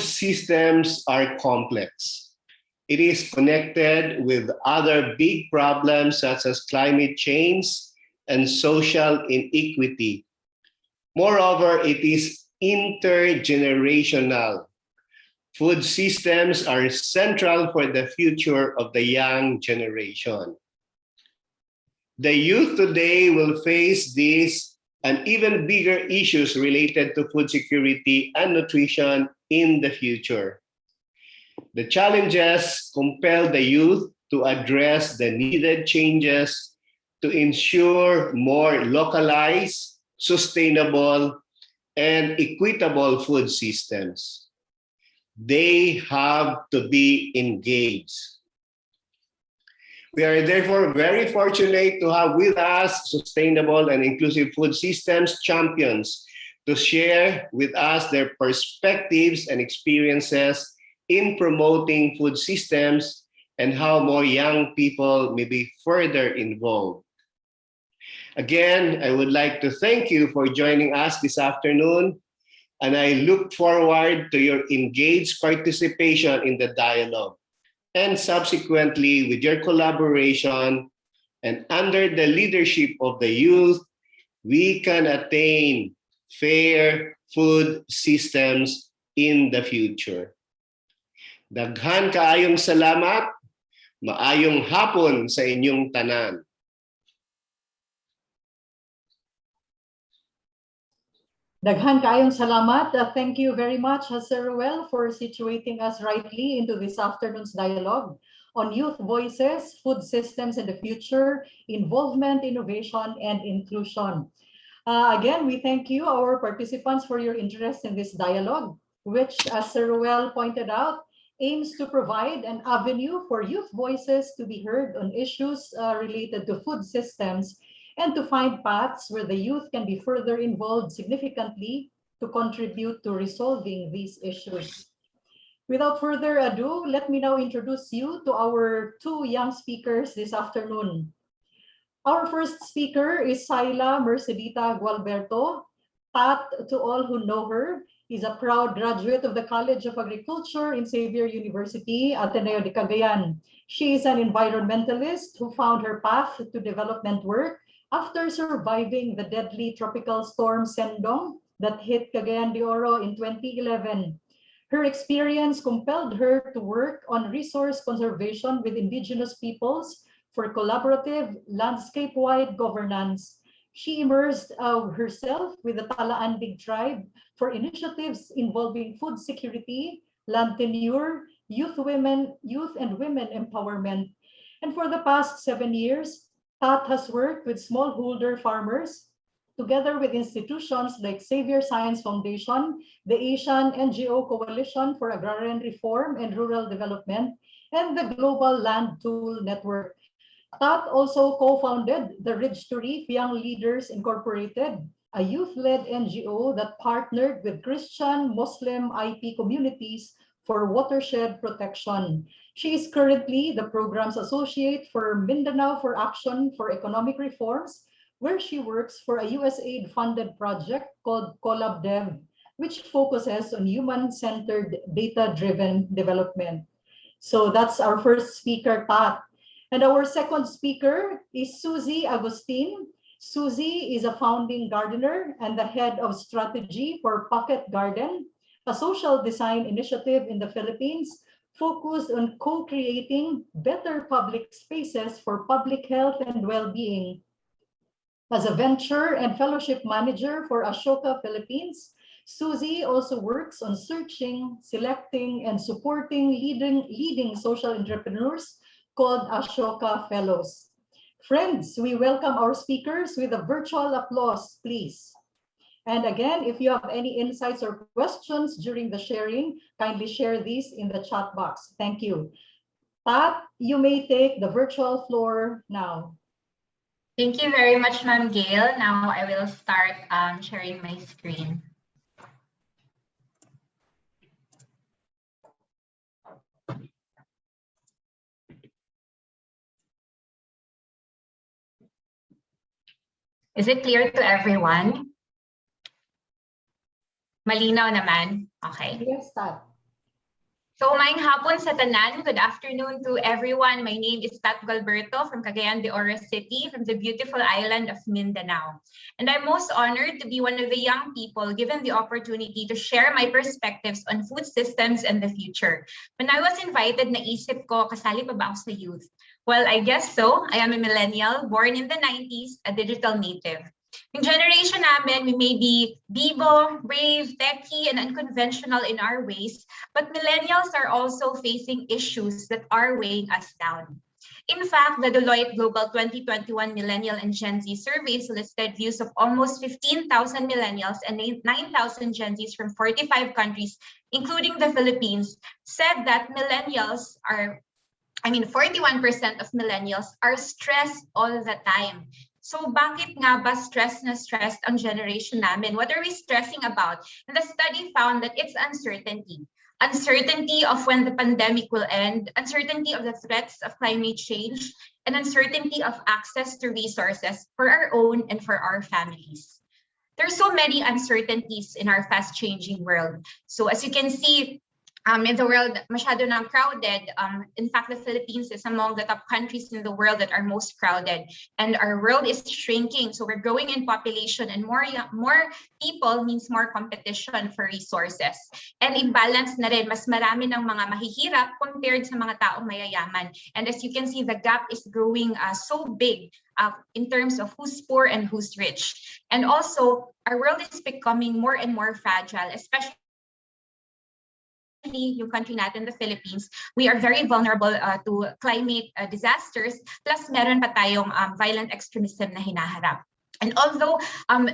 systems are complex. It is connected with other big problems such as climate change and social inequity. Moreover, it is intergenerational. Food systems are central for the future of the young generation. The youth today will face these and even bigger issues related to food security and nutrition in the future. The challenges compel the youth to address the needed changes to ensure more localized, sustainable, and equitable food systems. They have to be engaged. We are therefore very fortunate to have with us sustainable and inclusive food systems champions to share with us their perspectives and experiences in promoting food systems and how more young people may be further involved. Again, I would like to thank you for joining us this afternoon, and I look forward to your engaged participation in the dialogue. And subsequently, with your collaboration and under the leadership of the youth, we can attain fair food systems in the future. Daghan kaayong salamat, maayong hapon sa inyong tanan. Daghan kaayong salamat. Thank you very much, Sir Ruel, for situating us rightly into this afternoon's dialogue on youth voices, food systems in the future, involvement, innovation, and inclusion. Again, we thank you, our participants, for your interest in this dialogue, which, as Sir Ruel pointed out, aims to provide an avenue for youth voices to be heard on issues related to food systems and to find paths where the youth can be further involved significantly to contribute to resolving these issues. Without further ado, let me now introduce you to our two young speakers this afternoon. Our first speaker is Saila Mercedita Gualberto. Pat, to all who know her, is a proud graduate of the College of Agriculture in Xavier University, Ateneo de Cagayan. She is an environmentalist who found her path to development work after surviving the deadly tropical storm Sendong that hit Cagayan de Oro in 2011. Her experience compelled her to work on resource conservation with indigenous peoples for collaborative, landscape-wide governance. She immersed herself with the Talaandig tribe for initiatives involving food security, land tenure, youth and women empowerment. And for the past 7 years, Pat has worked with smallholder farmers, together with institutions like Xavier Science Foundation, the Asian NGO Coalition for Agrarian Reform and Rural Development, and the Global Land Tool Network. Pat also co-founded the Ridge to Reef Young Leaders Incorporated, a youth-led NGO that partnered with Christian, Muslim, IP communities for watershed protection. She is currently the Programs Associate for Mindanao for Action for Economic Reforms, where she works for a USAID-funded project called CollabDev, which focuses on human-centered, data-driven development. So that's our first speaker, Pat. And our second speaker is Susie Agustin. Susie is a founding gardener and the head of strategy for Pocket Garden, a social design initiative in the Philippines focused on co-creating better public spaces for public health and well-being. As a venture and fellowship manager for Ashoka Philippines, Susie also works on searching, selecting, and supporting leading social entrepreneurs called Ashoka Fellows. Friends, we welcome our speakers with a virtual applause, please. And again, if you have any insights or questions during the sharing, kindly share these in the chat box. Thank you. Pat, you may take the virtual floor now. Thank you very much, Ma'am Gail. Now I will start sharing my screen. Is it clear to everyone? Malinaw naman? Okay. Yes, Pat. So, maayong hapon sa tanan. Good afternoon to everyone. My name is Tat Galberto from Cagayan de Oro City, from the beautiful island of Mindanao. And I'm most honored to be one of the young people given the opportunity to share my perspectives on food systems and the future. When I was invited, naisip ko, kasali pa ba ako sa youth? Well, I guess so. I am a millennial, born in the 90s, a digital native. Yung generation namin, we may be bibo, brave, techie, and unconventional in our ways, but millennials are also facing issues that are weighing us down. In fact, the Deloitte Global 2021 Millennial and Gen Z survey solicited views of almost 15,000 millennials and 9,000 Gen Zs from 45 countries, including the Philippines, said that 41% of millennials are stressed all the time. So bakit nga ba stressed ang generation namin? What are we stressing about? And the study found that it's uncertainty. Uncertainty of when the pandemic will end, uncertainty of the threats of climate change, and uncertainty of access to resources for our own and for our families. There's so many uncertainties in our fast-changing world. So as you can see, in the world, masyado nang crowded. In fact, the Philippines is among the top countries in the world that are most crowded. And our world is shrinking. So we're growing in population, and more people means more competition for resources. And imbalance na rin, mas marami ng mga mahihirap compared sa mga taong mayayaman. And as you can see, the gap is growing so big in terms of who's poor and who's rich. And also, our world is becoming more and more fragile, especially yung country natin, the Philippines, we are very vulnerable to climate disasters, plus meron pa tayong violent extremism na hinaharap. And although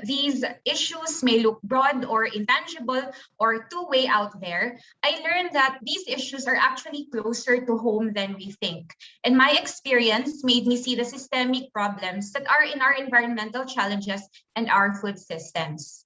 these issues may look broad or intangible or two-way out there, I learned that these issues are actually closer to home than we think. And my experience made me see the systemic problems that are in our environmental challenges and our food systems.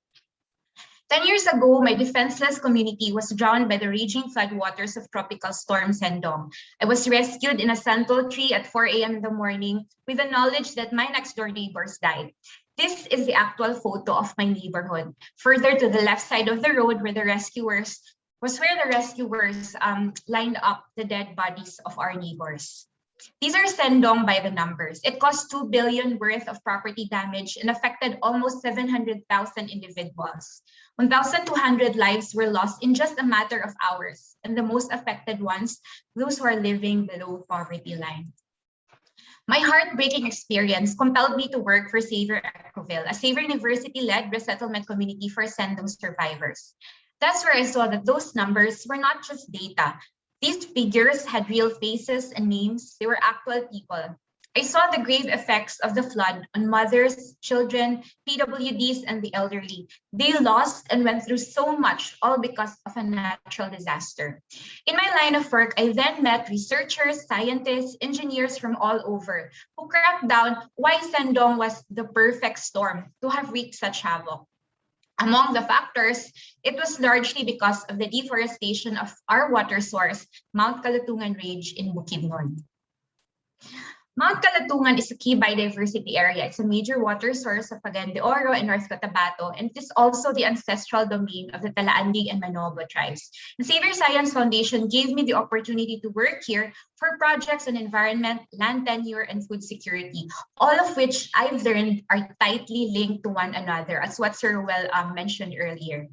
10 years ago, my defenseless community was drowned by the raging floodwaters of Tropical Storm Sendong. I was rescued in a santol tree at 4 a.m. in the morning with the knowledge that my next-door neighbors died. This is the actual photo of my neighborhood. Further to the left side of the road where the rescuers lined up the dead bodies of our neighbors. These are Sendong by the numbers. It caused 2 billion worth of property damage and affected almost 700,000 individuals. 1,200 lives were lost in just a matter of hours, and the most affected ones, those who are living below poverty line. My heartbreaking experience compelled me to work for Xavier Ecoville, a Xavier University-led resettlement community for Sendong survivors. That's where I saw that those numbers were not just data. These figures had real faces and names. They were actual people. I saw the grave effects of the flood on mothers, children, PWDs, and the elderly. They lost and went through so much, all because of a natural disaster. In my line of work, I then met researchers, scientists, engineers from all over who cracked down why Sendong was the perfect storm to have wreaked such havoc. Among the factors, it was largely because of the deforestation of our water source, Mount Kalatungan Range in Bukidnon. Mount Kalatungan is a key biodiversity area. It's a major water source of Cagayan de Oro and North Cotabato, and it is also the ancestral domain of the Talaanding and Manobo tribes. The Xavier Science Foundation gave me the opportunity to work here for projects on environment, land tenure, and food security, all of which I've learned are tightly linked to one another, as what Sir Ruel mentioned earlier.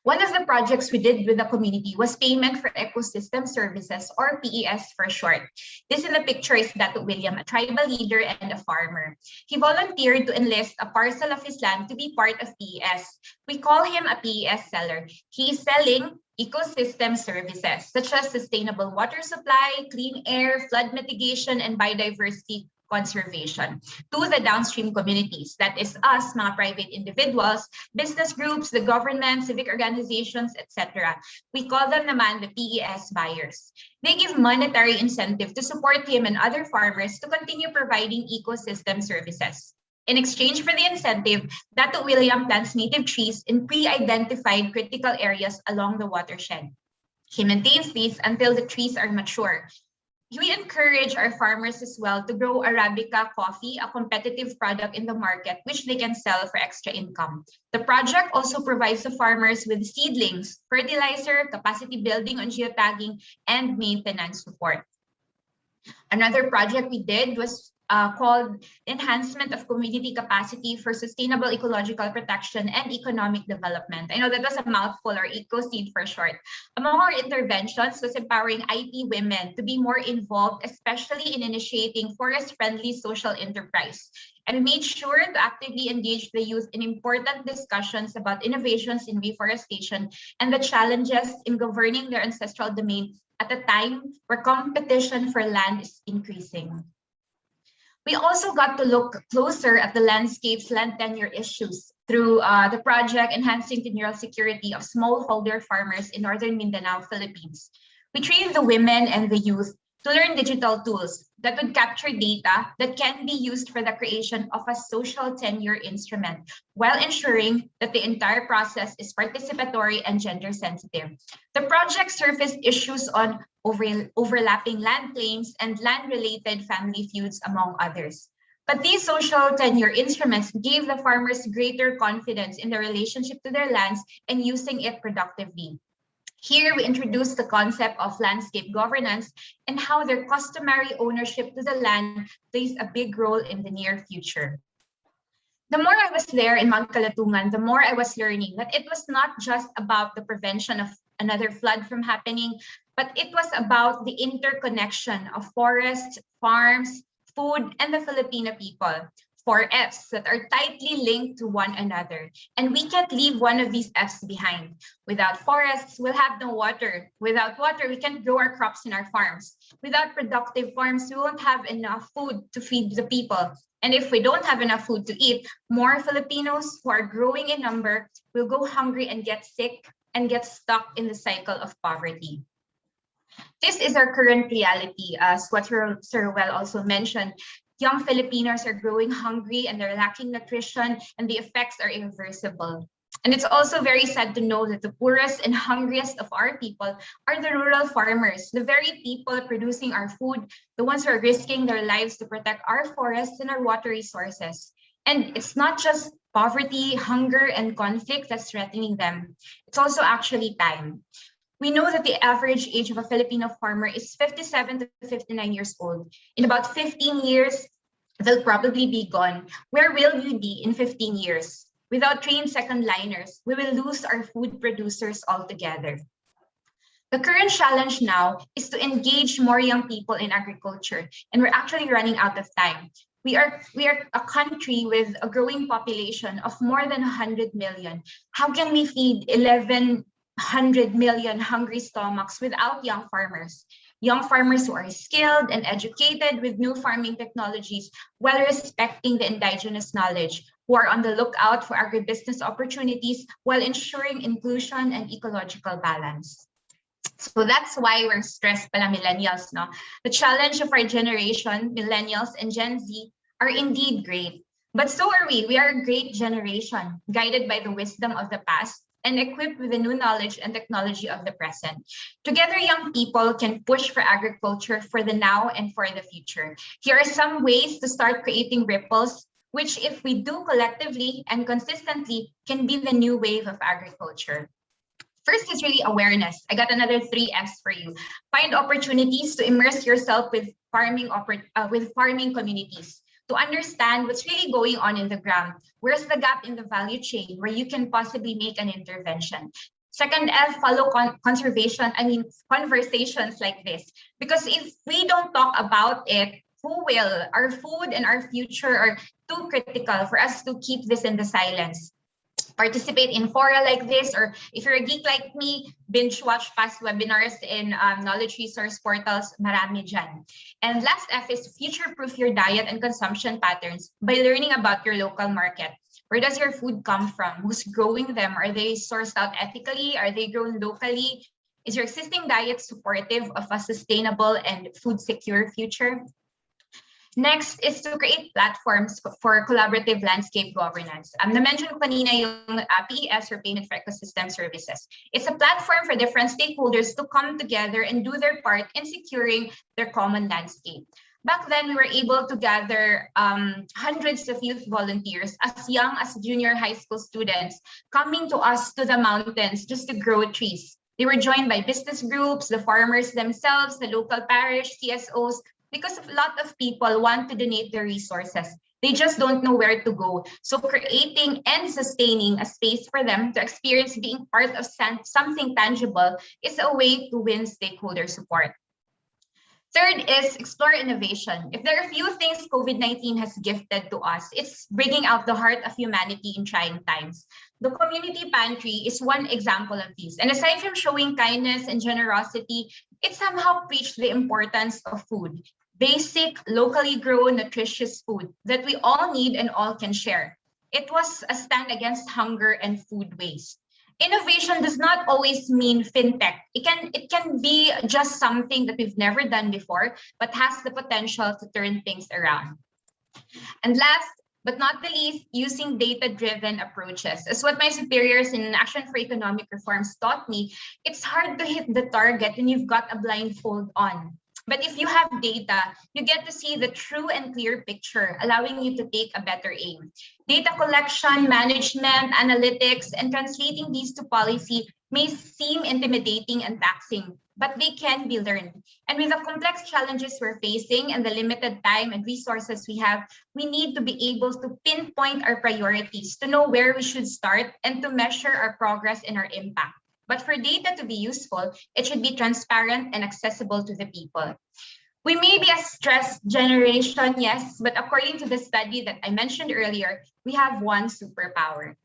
One of the projects we did with the community was Payment for Ecosystem Services, or PES for short. This in the picture is Dato William, a tribal leader and a farmer. He volunteered to enlist a parcel of his land to be part of PES. We call him a PES seller. He is selling ecosystem services such as sustainable water supply, clean air, flood mitigation, and biodiversity conservation to the downstream communities. That is us, mga private individuals, business groups, the government, civic organizations, etc. We call them naman the PES buyers. They give monetary incentive to support him and other farmers to continue providing ecosystem services. In exchange for the incentive, Dato William plants native trees in pre-identified critical areas along the watershed. He maintains these until the trees are mature. We encourage our farmers as well to grow Arabica coffee, a competitive product in the market, which they can sell for extra income. The project also provides the farmers with seedlings, fertilizer, capacity building on geotagging, and maintenance support. Another project we did was called Enhancement of Community Capacity for Sustainable Ecological Protection and Economic Development. I know that was a mouthful, or EcoSeed for short. Among our interventions was empowering IT women to be more involved, especially in initiating forest-friendly social enterprise. And we made sure to actively engage the youth in important discussions about innovations in reforestation and the challenges in governing their ancestral domain at a time where competition for land is increasing. We also got to look closer at the landscape's land tenure issues through the project Enhancing Tenure Security of Smallholder Farmers in Northern Mindanao, Philippines. We trained the women and the youth to learn digital tools that would capture data that can be used for the creation of a social tenure instrument, while ensuring that the entire process is participatory and gender sensitive. The project surfaced issues on overlapping land claims and land-related family feuds, among others. But these social tenure instruments gave the farmers greater confidence in the relationship to their lands and using it productively. Here, we introduced the concept of landscape governance and how their customary ownership to the land plays a big role in the near future. The more I was there in Magkalatungan, the more I was learning that it was not just about the prevention of another flood from happening, but it was about the interconnection of forests, farms, food, and the Filipino people. 4 Fs that are tightly linked to one another. And we can't leave one of these Fs behind. Without forests, we'll have no water. Without water, we can't grow our crops in our farms. Without productive farms, we won't have enough food to feed the people. And if we don't have enough food to eat, more Filipinos who are growing in number will go hungry and get sick and get stuck in the cycle of poverty. This is our current reality, as what Sir Well also mentioned. Young Filipinos are growing hungry and they're lacking nutrition, and the effects are irreversible. And it's also very sad to know that the poorest and hungriest of our people are the rural farmers, the very people producing our food, the ones who are risking their lives to protect our forests and our water resources. And it's not just poverty, hunger, and conflict that's threatening them. It's also actually time. We know that the average age of a Filipino farmer is 57 to 59 years old. In about 15 years, they'll probably be gone. Where will we be in 15 years? Without trained second liners, we will lose our food producers altogether. The current challenge now is to engage more young people in agriculture, and we're actually running out of time. We are a country with a growing population of more than 100 million. How can we feed 1,100 million hungry stomachs without young farmers? Young farmers who are skilled and educated with new farming technologies while respecting the indigenous knowledge, who are on the lookout for agribusiness opportunities while ensuring inclusion and ecological balance. So that's why we're stressed pala millennials, no? The challenge of our generation, millennials and Gen Z, are indeed great. But so are we. We are a great generation, guided by the wisdom of the past and equipped with the new knowledge and technology of the present. Together, young people can push for agriculture for the now and for the future. Here are some ways to start creating ripples, which if we do collectively and consistently, can be the new wave of agriculture. First is really awareness. I got another 3 Fs for you. Find opportunities to immerse yourself with farming communities, to understand what's really going on in the ground. Where's the gap in the value chain where you can possibly make an intervention? Second F, follow conversations like this. Because if we don't talk about it, who will? Our food and our future are too critical for us to keep this in the silence. Participate in fora like this, or if you're a geek like me, binge watch past webinars in knowledge resource portals, marami dyan. And last F is future-proof your diet and consumption patterns by learning about your local market. Where does your food come from? Who's growing them? Are they sourced out ethically? Are they grown locally? Is your existing diet supportive of a sustainable and food-secure future? Next is to create platforms for collaborative landscape governance. Na-mention ko kanina yung PES or Payment for Ecosystem Services. It's a platform for different stakeholders to come together and do their part in securing their common landscape. Back then, we were able to gather hundreds of youth volunteers, as young as junior high school students, coming to us to the mountains just to grow trees. They were joined by business groups, the farmers themselves, the local parish, CSOs, because a lot of people want to donate their resources. They just don't know where to go. So creating and sustaining a space for them to experience being part of something tangible is a way to win stakeholder support. Third is explore innovation. If there are a few things COVID-19 has gifted to us, it's bringing out the heart of humanity in trying times. The community pantry is one example of these. And aside from showing kindness and generosity, it somehow preached the importance of food. Basic, locally grown, nutritious food that we all need and all can share. It was a stand against hunger and food waste. Innovation does not always mean fintech. It can be just something that we've never done before, but has the potential to turn things around. And last but not the least, using data-driven approaches. As what my superiors in Action for Economic Reforms taught me, it's hard to hit the target when you've got a blindfold on. But if you have data, you get to see the true and clear picture, allowing you to take a better aim. Data collection, management, analytics, and translating these to policy may seem intimidating and taxing, but they can be learned. And with the complex challenges we're facing and the limited time and resources we have, we need to be able to pinpoint our priorities, to know where we should start, and to measure our progress and our impact. But for data to be useful, it should be transparent and accessible to the people. We may be a stressed generation, yes, but according to the study that I mentioned earlier, we have one superpower,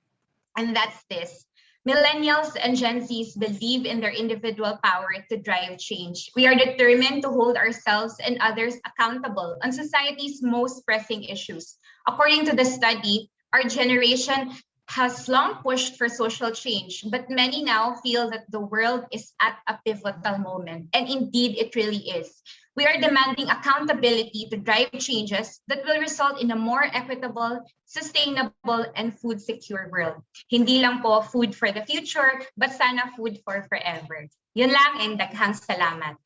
and that's this. Millennials and Gen Zs believe in their individual power to drive change. We are determined to hold ourselves and others accountable on society's most pressing issues. According to the study, our generation has long pushed for social change, but many now feel that the world is at a pivotal moment, and indeed it really is. We are demanding accountability to drive changes that will result in a more equitable, sustainable, and food-secure world. Hindi lang po food for the future, but sana food for forever. Yun lang, and daghang salamat.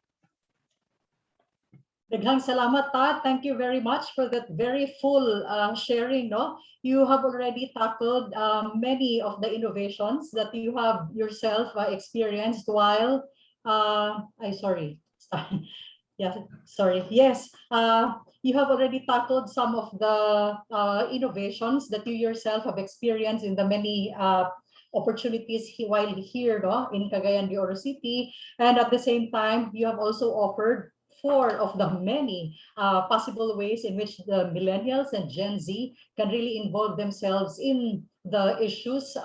Daghang salamat, Tat. Thank you very much for that very full sharing. No, you have already tackled many of the innovations that you have yourself experienced while. Yes, you have already tackled some of the innovations that you yourself have experienced in the many opportunities while here, no, in Cagayan de Oro City, and at the same time, you have also offered 4 of the many possible ways in which the millennials and Gen Z can really involve themselves in the issues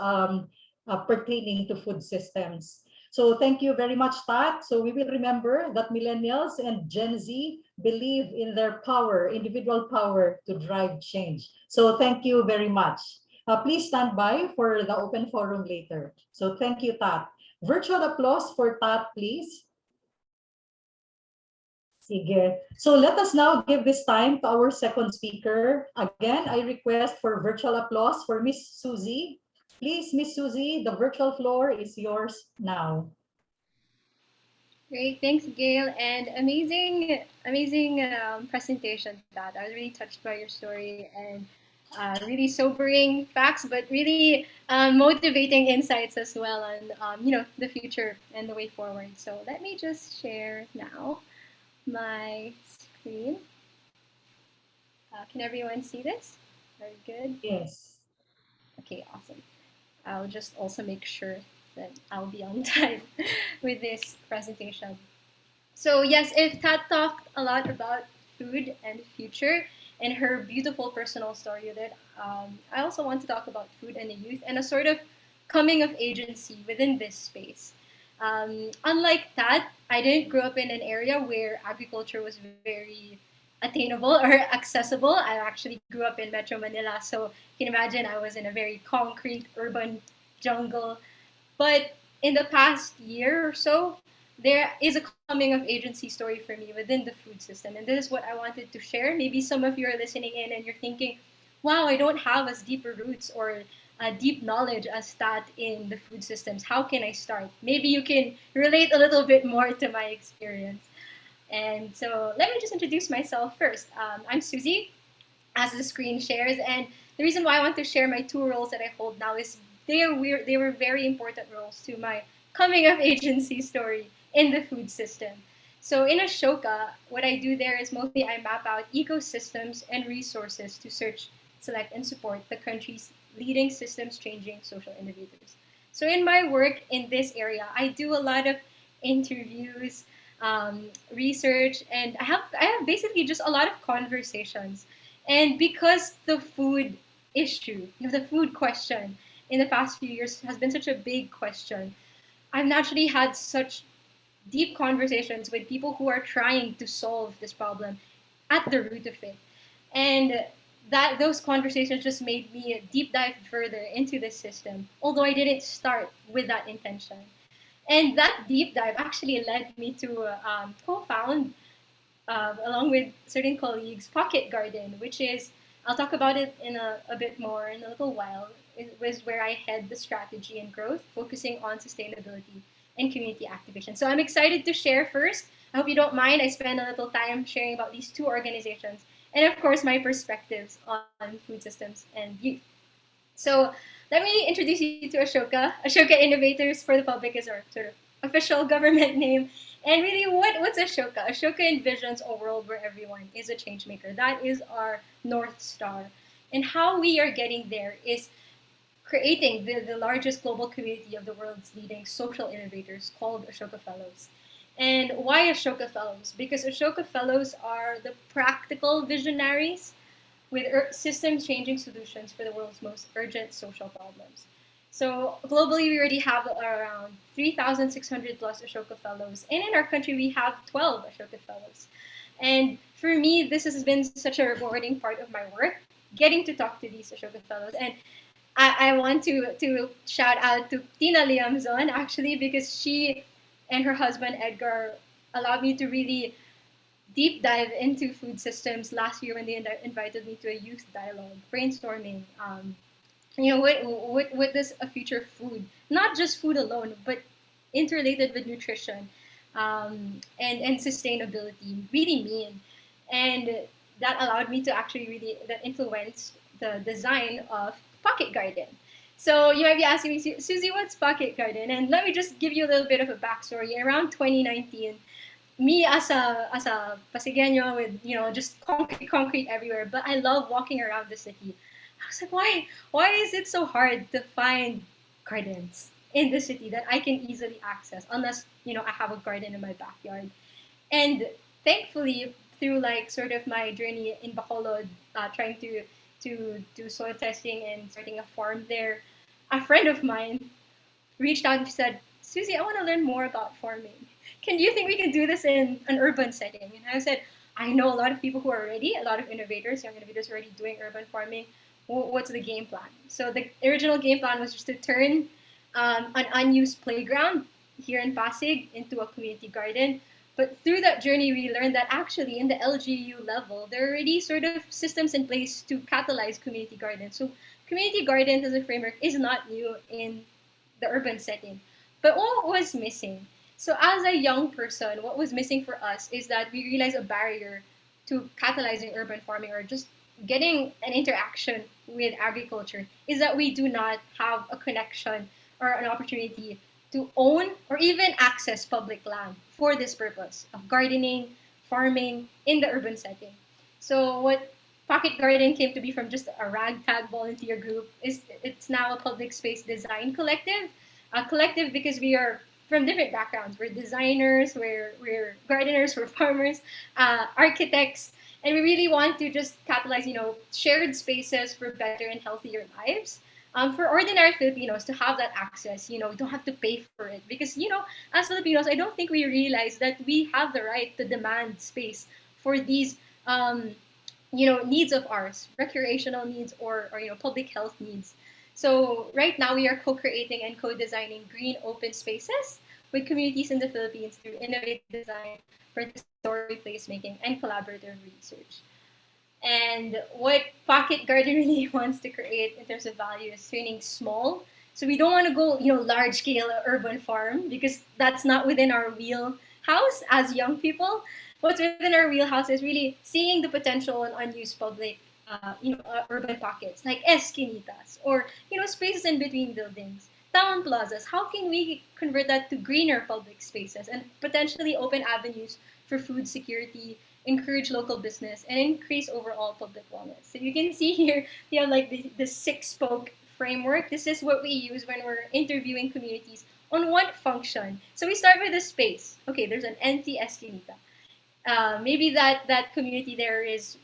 pertaining to food systems. So thank you very much, Tat. So we will remember that millennials and Gen Z believe in their power, individual power to drive change. So thank you very much. Please stand by for the open forum later. So thank you, Tat. Virtual applause for Tat, please. Sige. So let us now give this time to our second speaker. Again, I request for virtual applause for Miss Susie. Please, Miss Susie, the virtual floor is yours now. Great, thanks, Gail, and amazing presentation. That I was really touched by your story and really sobering facts, but really motivating insights as well on the future and the way forward. So let me just share now my screen. Can everyone see this? Very good. Yes. Okay, awesome. I'll just also make sure that I'll be on time with this presentation. So yes, if Tat talked a lot about food and the future and her beautiful personal story with it, I also want to talk about food and the youth and a sort of coming of agency within this space. Unlike Tat, I didn't grow up in an area where agriculture was very attainable or accessible. I actually grew up in Metro Manila, so you can imagine I was in a very concrete urban jungle. But in the past year or so, there is a coming of agency story for me within the food system. And this is what I wanted to share. Maybe some of you are listening in and you're thinking, wow, I don't have as deeper roots or deep knowledge as that in the food systems. How can I start? Maybe you can relate a little bit more to my experience. And so let me just introduce myself first. I'm Susie, as the screen shares. And the reason why I want to share my two roles that I hold now is they were very important roles to my coming of agency story in the food system. So in Ashoka, what I do there is mostly I map out ecosystems and resources to search, select, and support the country's leading systems changing social innovators. So in my work in this area, I do a lot of interviews, research, and I have basically just a lot of conversations. And because the food issue, the food question in the past few years has been such a big question, I've naturally had such deep conversations with people who are trying to solve this problem at the root of it. And that those conversations just made me deep dive further into this system, although I didn't start with that intention. And that deep dive actually led me to co-found, along with certain colleagues, Pocket Garden, which is, I'll talk about it in a bit more in a little while. It was where I head the strategy and growth, focusing on sustainability and community activation. So I'm excited to share first. I hope you don't mind. I spend a little time sharing about these two organizations and, of course, my perspectives on food systems and youth. So let me introduce you to Ashoka. Ashoka Innovators for the Public is our sort of official government name. And really, what's Ashoka? Ashoka envisions a world where everyone is a change maker. That is our North Star. And how we are getting there is creating the largest global community of the world's leading social innovators called Ashoka Fellows. And why Ashoka Fellows? Because Ashoka Fellows are the practical visionaries with systems changing solutions for the world's most urgent social problems. So globally, we already have around 3,600 plus Ashoka Fellows. And in our country, we have 12 Ashoka Fellows. And for me, this has been such a rewarding part of my work, getting to talk to these Ashoka Fellows. And I want to shout out to Tina Liamzon, actually, because she and her husband, Edgar, allowed me to really deep dive into food systems last year when they invited me to a youth dialogue, brainstorming. What does a future food, not just food alone, but interrelated with nutrition and sustainability really mean? And that allowed me to actually really, that influenced the design of Pocket Garden. So you might be asking me, Susie, what's Pocket Garden? And let me just give you a little bit of a backstory. Around 2019, me as a Pasigueño with just concrete everywhere, but I love walking around the city. I was like, why is it so hard to find gardens in the city that I can easily access unless I have a garden in my backyard? And thankfully, through like sort of my journey in Bacolod, trying to do soil testing and starting a farm there, a friend of mine reached out and said, Susie, I want to learn more about farming. Can you think we can do this in an urban setting? And I said, I know a lot of people who are ready, a lot of innovators, young innovators already doing urban farming. What's the game plan? So the original game plan was just to turn an unused playground here in Pasig into a community garden. But through that journey, we learned that actually in the LGU level, there are already sort of systems in place to catalyze community gardens. So community gardens as a framework is not new in the urban setting. But what was missing? So as a young person, what was missing for us is that we realized a barrier to catalyzing urban farming or just getting an interaction with agriculture is that we do not have a connection or an opportunity to own or even access public land for this purpose of gardening, farming in the urban setting. So what Pocket Garden came to be from just a ragtag volunteer group is it's now a public space design collective. A collective because we are from different backgrounds. We're designers, we're gardeners, we're farmers, architects, and we really want to just capitalize, shared spaces for better and healthier lives. For ordinary Filipinos to have that access, we don't have to pay for it because, as Filipinos, I don't think we realize that we have the right to demand space for these, needs of ours, recreational needs or public health needs. So right now we are co-creating and co-designing green open spaces with communities in the Philippines through innovative design, participatory placemaking, and collaborative research. And what Pocket Garden really wants to create in terms of value is training small. So we don't want to go, large scale urban farm because that's not within our wheelhouse as young people. What's within our wheelhouse is really seeing the potential in unused public, urban pockets like esquinitas or spaces in between buildings, town plazas. How can we convert that to greener public spaces and potentially open avenues for food security, encourage local business, and increase overall public wellness? So you can see here, we have like the six-spoke framework. This is what we use when we're interviewing communities on what function. So we start with a space. Okay, there's an empty esquinita. Maybe that community there is,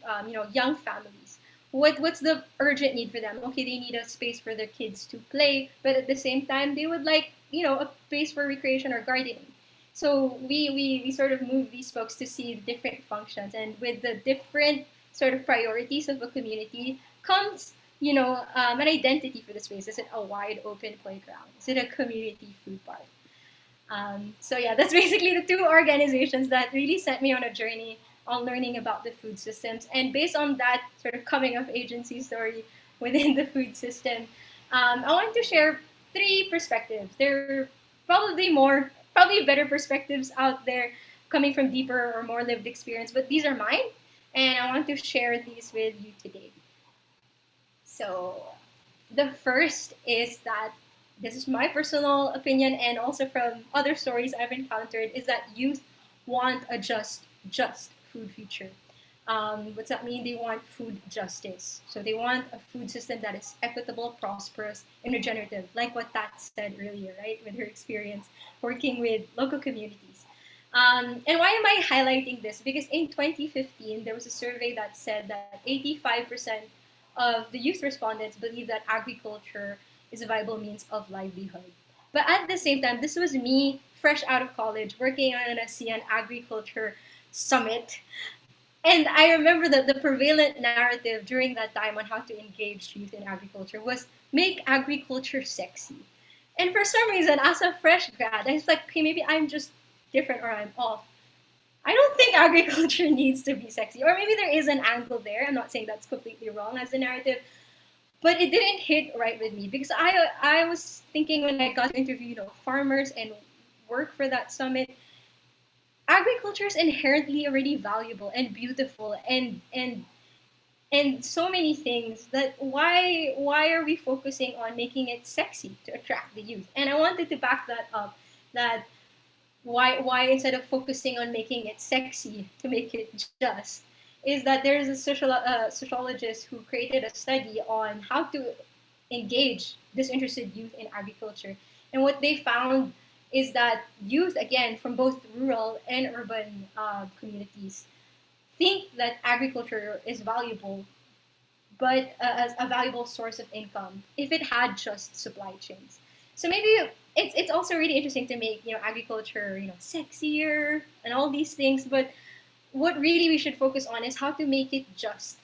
young families. What's the urgent need for them? Okay, they need a space for their kids to play, but at the same time, they would like, a place for recreation or gardening. So we sort of move these folks to see the different functions, and with the different sort of priorities of a community comes, an identity for the space. Is it a wide open playground? Is it a community food park? So yeah, that's basically the two organizations that really sent me on a journey on learning about the food systems. And based on that sort of coming of agency story within the food system, I want to share three perspectives. There are probably better perspectives out there coming from deeper or more lived experience, but these are mine, and I want to share these with you today. So the first is that this is my personal opinion and also from other stories I've encountered, is that youth want a just food future. What's that mean? They want food justice. So they want a food system that is equitable, prosperous, and regenerative, like what Tat said earlier, right? With her experience working with local communities. And why am I highlighting this? Because in 2015, there was a survey that said that 85% of the youth respondents believe that agriculture is a viable means of livelihood. But at the same time, this was me, fresh out of college, working on an ASEAN agriculture summit. And I remember that the prevalent narrative during that time on how to engage youth in agriculture was make agriculture sexy. And for some reason, as a fresh grad, I was like, okay, maybe I'm just different or I'm off. I don't think agriculture needs to be sexy. Or maybe there is an angle there. I'm not saying that's completely wrong as a narrative. But it didn't hit right with me because I was thinking when I got to interview, farmers and work for that summit, agriculture is inherently already valuable and beautiful and so many things that why are we focusing on making it sexy to attract the youth? And I wanted to back that up, that why instead of focusing on making it sexy to make it just, is that there's a sociologist who created a study on how to engage disinterested youth in agriculture. And what they found is that youth, again, from both rural and urban communities, think that agriculture is valuable, but as a valuable source of income if it had just supply chains. So maybe it's also really interesting to make agriculture sexier and all these things, but what really we should focus on is how to make it just.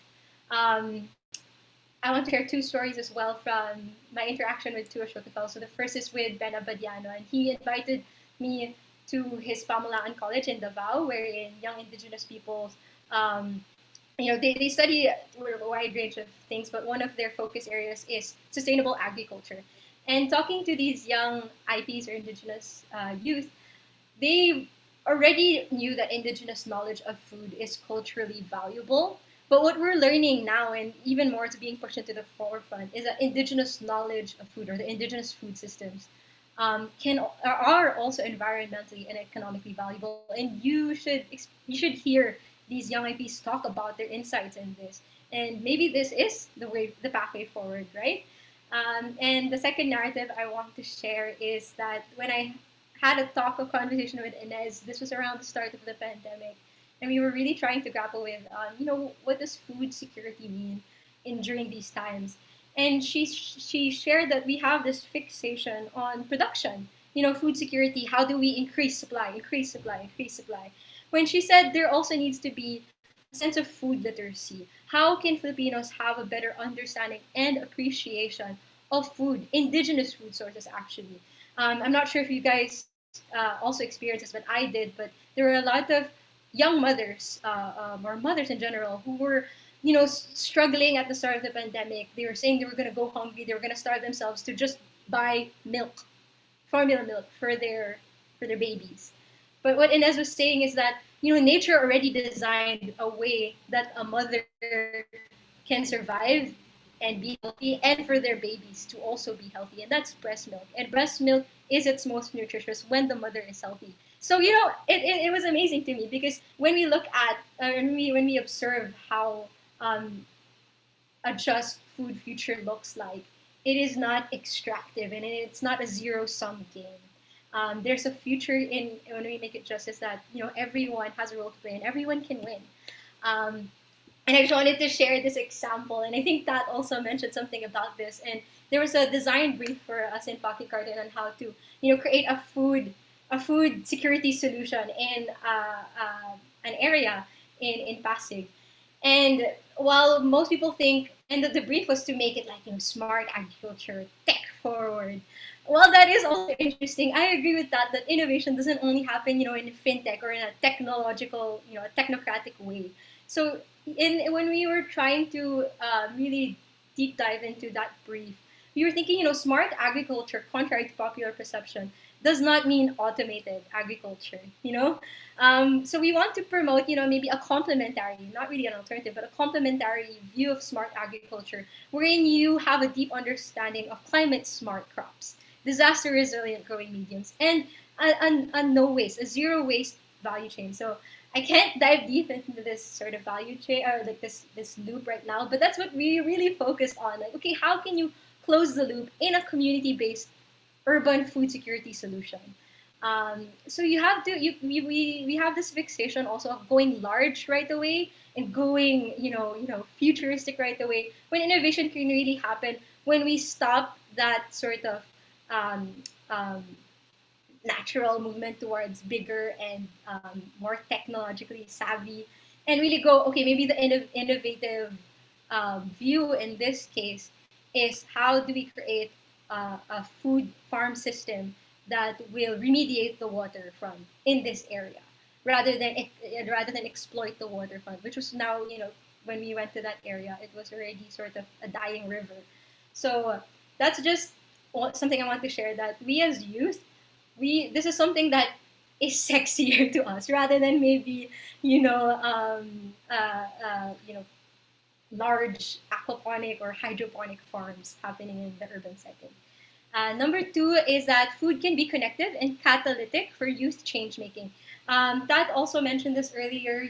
I want to share two stories as well from my interaction with two Ashoka fellows. So the first is with Ben Abadiano, and he invited me to his Pamulaan College in Davao, wherein young indigenous peoples, they study a wide range of things, but one of their focus areas is sustainable agriculture. And talking to these young IPs or indigenous youth, they already knew that indigenous knowledge of food is culturally valuable. But what we're learning now, and even more to being pushed into the forefront, is that indigenous knowledge of food or the indigenous food systems are also environmentally and economically valuable. And you should hear these young IPs talk about their insights in this. And maybe this is the pathway forward, right? And the second narrative I want to share is that when I had a conversation with Inez, this was around the start of the pandemic. And we were really trying to grapple with, what does food security mean during these times? And she shared that we have this fixation on production. Food security. How do we increase supply? When she said there also needs to be a sense of food literacy. How can Filipinos have a better understanding and appreciation of food, indigenous food sources? Actually, I'm not sure if you guys also experienced this, but I did. But there were a lot of young mothers or mothers in general who were, struggling at the start of the pandemic. They were saying they were going to go hungry. They were going to starve themselves to just buy milk, formula milk for their babies. But what Inez was saying is that nature already designed a way that a mother can survive and be healthy, and for their babies to also be healthy, and that's breast milk. And breast milk is its most nutritious when the mother is healthy. So it was amazing to me, because when we look at when we observe how a just food future looks like, it is not extractive and it's not a zero sum game. There's a future in when we make it justice that everyone has a role to play and everyone can win. Um, and I just wanted to share this example, and I think that also mentioned something about this. And there was a design brief for us in Pocket Garden on how to create a food security solution in an area in Pasig. And while most people think, and the brief was to make it like smart agriculture, tech forward. Well, that is also interesting. I agree with that. That innovation doesn't only happen, in fintech or in a technological, a technocratic way. So, when we were trying to really deep dive into that brief, we were thinking, smart agriculture, contrary to popular perception, does not mean automated agriculture. So we want to promote, maybe a complementary, not really an alternative, but a complementary view of smart agriculture, wherein you have a deep understanding of climate smart crops, disaster resilient growing mediums, and a no waste, a zero waste value chain. So I can't dive deep into this sort of value chain or like this loop right now, but that's what we really focus on. Like, okay, how can you close the loop in a community based urban food security solution? So you have to we have this fixation also of going large right away and going futuristic right away, when innovation can really happen when we stop that sort of um, um, natural movement towards bigger and more technologically savvy, and really go, okay, maybe the innovative view in this case is how do we create a food farm system that will remediate the waterfront in this area, rather than exploit the waterfront, which was now, when we went to that area, it was already sort of a dying river. So that's just something I want to share, that we as youth, this is something that is sexier to us rather than maybe large aquaponic or hydroponic farms happening in the urban setting. Number two is that food can be connective and catalytic for youth change making. That also mentioned this earlier.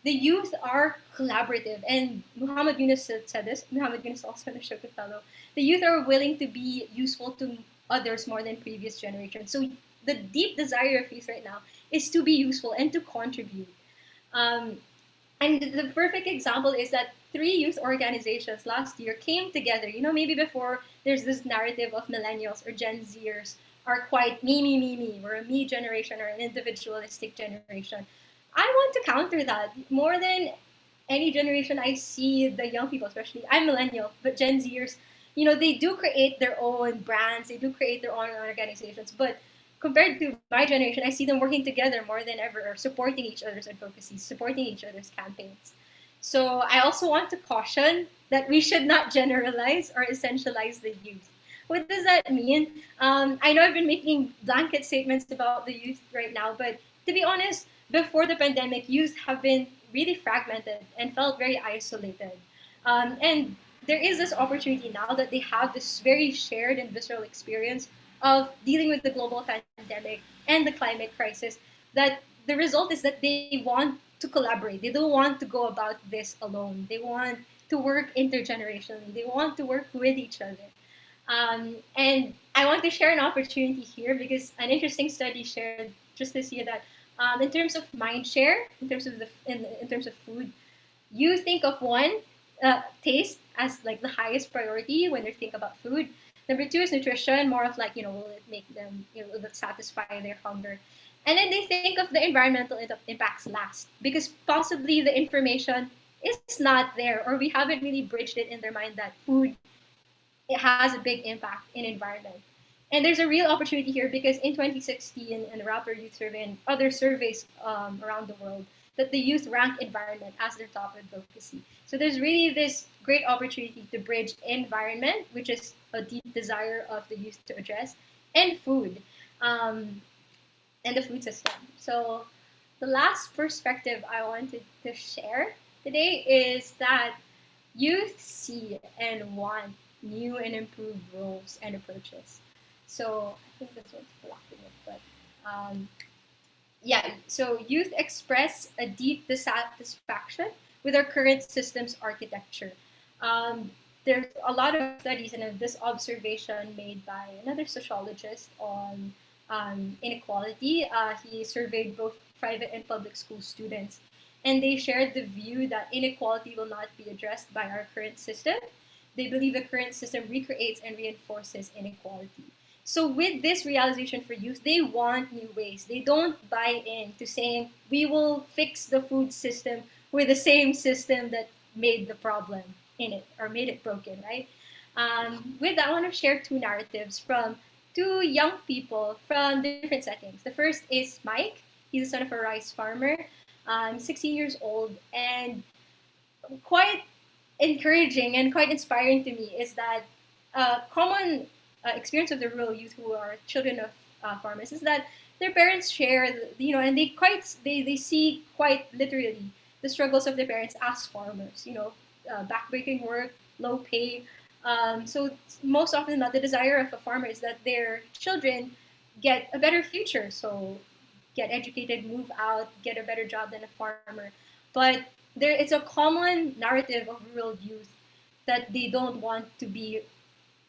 The youth are collaborative, and Muhammad Yunus said this. Muhammad Yunus, also an Ashoka fellow. The youth are willing to be useful to others more than previous generations. So the deep desire of youth right now is to be useful and to contribute. Um, and the perfect example is that three youth organizations last year came together. Maybe before there's this narrative of millennials or Gen Zers are quite me, me, me, me. We're a me generation or an individualistic generation. I want to counter that. More than any generation, I see the young people, especially I'm millennial, but Gen Zers, they do create their own brands, they do create their own organizations, but compared to my generation, I see them working together more than ever, or supporting each other's advocacy, supporting each other's campaigns. So I also want to caution that we should not generalize or essentialize the youth. What does that mean? I know I've been making blanket statements about the youth right now, but to be honest, before the pandemic, youth have been really fragmented and felt very isolated. And there is this opportunity now that they have this very shared and visceral experience of dealing with the global pandemic and the climate crisis, that the result is that they want to collaborate. They don't want to go about this alone. They want to work intergenerationally. They want to work with each other. And I want to share an opportunity here, because an interesting study shared just this year that in terms of mind share, in terms of food, you think of one, taste as like the highest priority when they think about food. Number two is nutrition, more of like, will it make them, will it satisfy their hunger? And then they think of the environmental impacts last, because possibly the information is not there, or we haven't really bridged it in their mind that food, it has a big impact in environment. And there's a real opportunity here because in 2016, in the Rappler Youth Survey and other surveys around the world, that the youth rank environment as their top advocacy. So there's really this great opportunity to bridge environment, which is a deep desire of the youth to address, and food, and the food system. So the last perspective I wanted to share today is that youth see and want new and improved roles and approaches. So I think this one's blocking it, but yeah. So youth express a deep dissatisfaction with our current systems architecture. There's a lot of studies and this observation made by another sociologist on inequality. He surveyed both private and public school students, and they shared the view that inequality will not be addressed by our current system. They believe the current system recreates and reinforces inequality. So with this realization for youth, they want new ways. They don't buy into saying we will fix the food system with the same system that made the problem in it or made it broken, right? With that, I want to share two narratives from two young people from different settings. The first is Mike. He's the son of a rice farmer, 16 years old, and quite encouraging and quite inspiring to me is that common experience of the rural youth who are children of farmers is that their parents share, and they see quite literally the struggles of their parents as farmers. Backbreaking work, low pay. So most often than not, the desire of a farmer is that their children get a better future. So get educated, move out, get a better job than a farmer. But it's a common narrative of rural youth that they don't want to be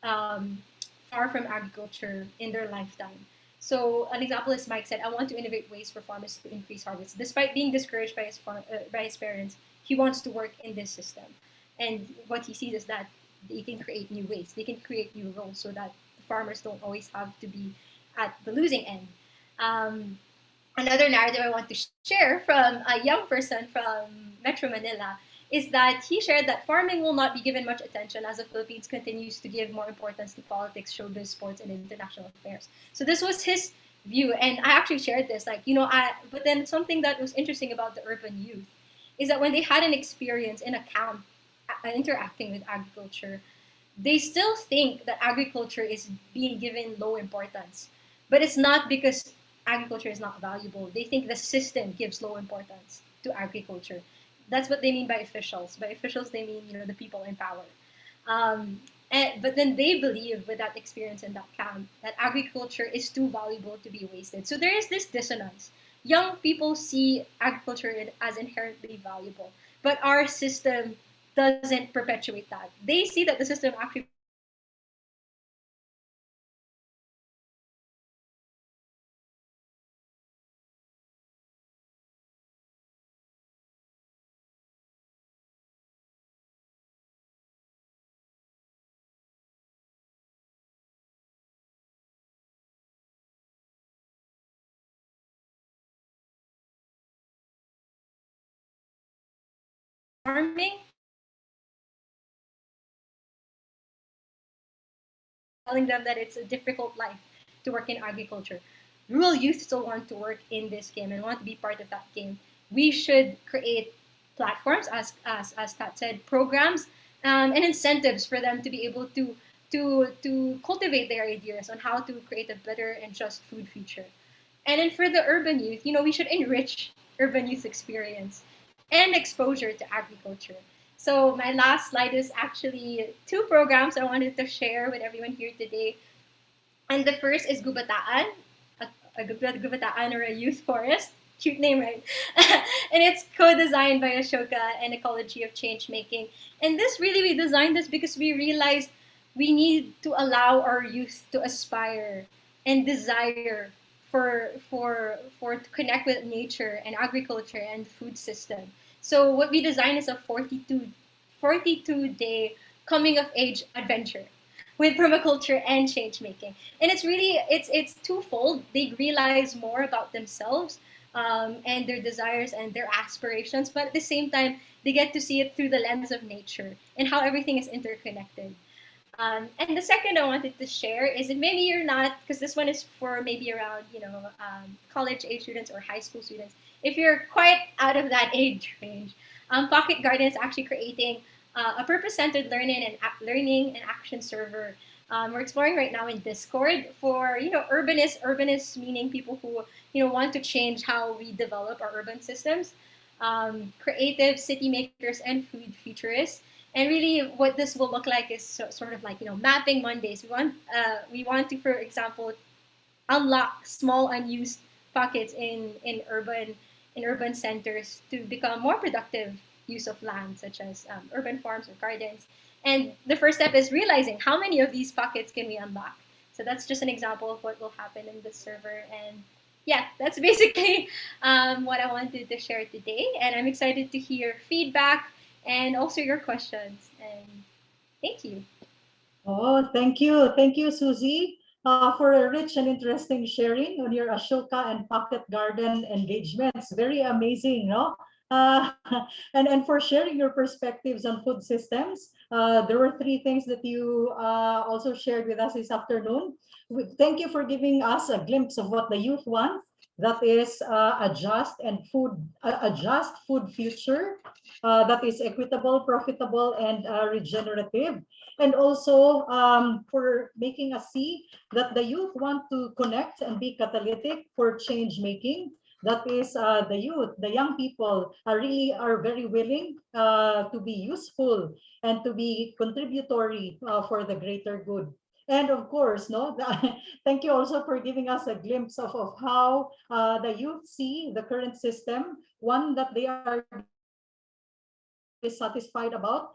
far from agriculture in their lifetime. So an example is Mike said, I want to innovate ways for farmers to increase harvest. Despite being discouraged by his parents, he wants to work in this system. And what he sees is that they can create new ways. They can create new roles so that the farmers don't always have to be at the losing end. Another narrative I want to share from a young person from Metro Manila is that he shared that farming will not be given much attention as the Philippines continues to give more importance to politics, showbiz, sports, and international affairs. So this was his view, and I actually shared this. But then something that was interesting about the urban youth is that when they had an experience in a camp interacting with agriculture, they still think that agriculture is being given low importance. But it's not because agriculture is not valuable. They think the system gives low importance to agriculture. That's what they mean by officials. By officials, they mean the people in power. But then they believe with that experience in that camp that agriculture is too valuable to be wasted. So there is this dissonance. Young people see agriculture as inherently valuable, but our system doesn't perpetuate that. They see that the system actually farming, telling them that it's a difficult life to work in agriculture. Rural youth still want to work in this game and want to be part of that game. We should create platforms, as Kat said, programs and incentives for them to be able to cultivate their ideas on how to create a better and just food future. And then for the urban youth, we should enrich urban youth experience and exposure to agriculture. So my last slide is actually two programs I wanted to share with everyone here today. And the first is Gubataan, a Gubataan or a youth forest. Cute name, right? And it's co-designed by Ashoka and Ecology of Change Making. And we designed this because we realized we need to allow our youth to aspire and desire to connect with nature and agriculture and food system. So what we designed is a 42-day coming of age adventure with permaculture and change making. And it's twofold. They realize more about themselves and their desires and their aspirations, but at the same time, they get to see it through the lens of nature and how everything is interconnected. And the second I wanted to share is that maybe you're not, because this one is for maybe around, college age students or high school students. If you're quite out of that age range, Pocket Garden is actually creating a purpose-centered learning and action server. We're exploring right now in Discord for urbanists meaning people who want to change how we develop our urban systems, creative city makers and food futurists. And really, what this will look like is sort of like mapping Mondays. We want to, for example, unlock small unused pockets in urban centers to become more productive use of land, such as urban farms or gardens. And the first step is realizing how many of these pockets can we unlock. So that's just an example of what will happen in this server. And yeah, that's basically what I wanted to share today. And I'm excited to hear feedback and also your questions. And thank you. Oh, thank you. Thank you, Susie, for a rich and interesting sharing on your Ashoka and Pocket Garden engagements. Very amazing, no? Uh, and for sharing your perspectives on food systems. There were three things that you also shared with us this afternoon. Thank you for giving us a glimpse of what the youth want. That is a just food future that is equitable, profitable, and regenerative. And also for making us see that the youth want to connect and be catalytic for change making. That is the youth, the young people really are very willing to be useful and to be contributory for the greater good. And of course, no, thank you also for giving us a glimpse of how the youth see the current system, one that they are dissatisfied about.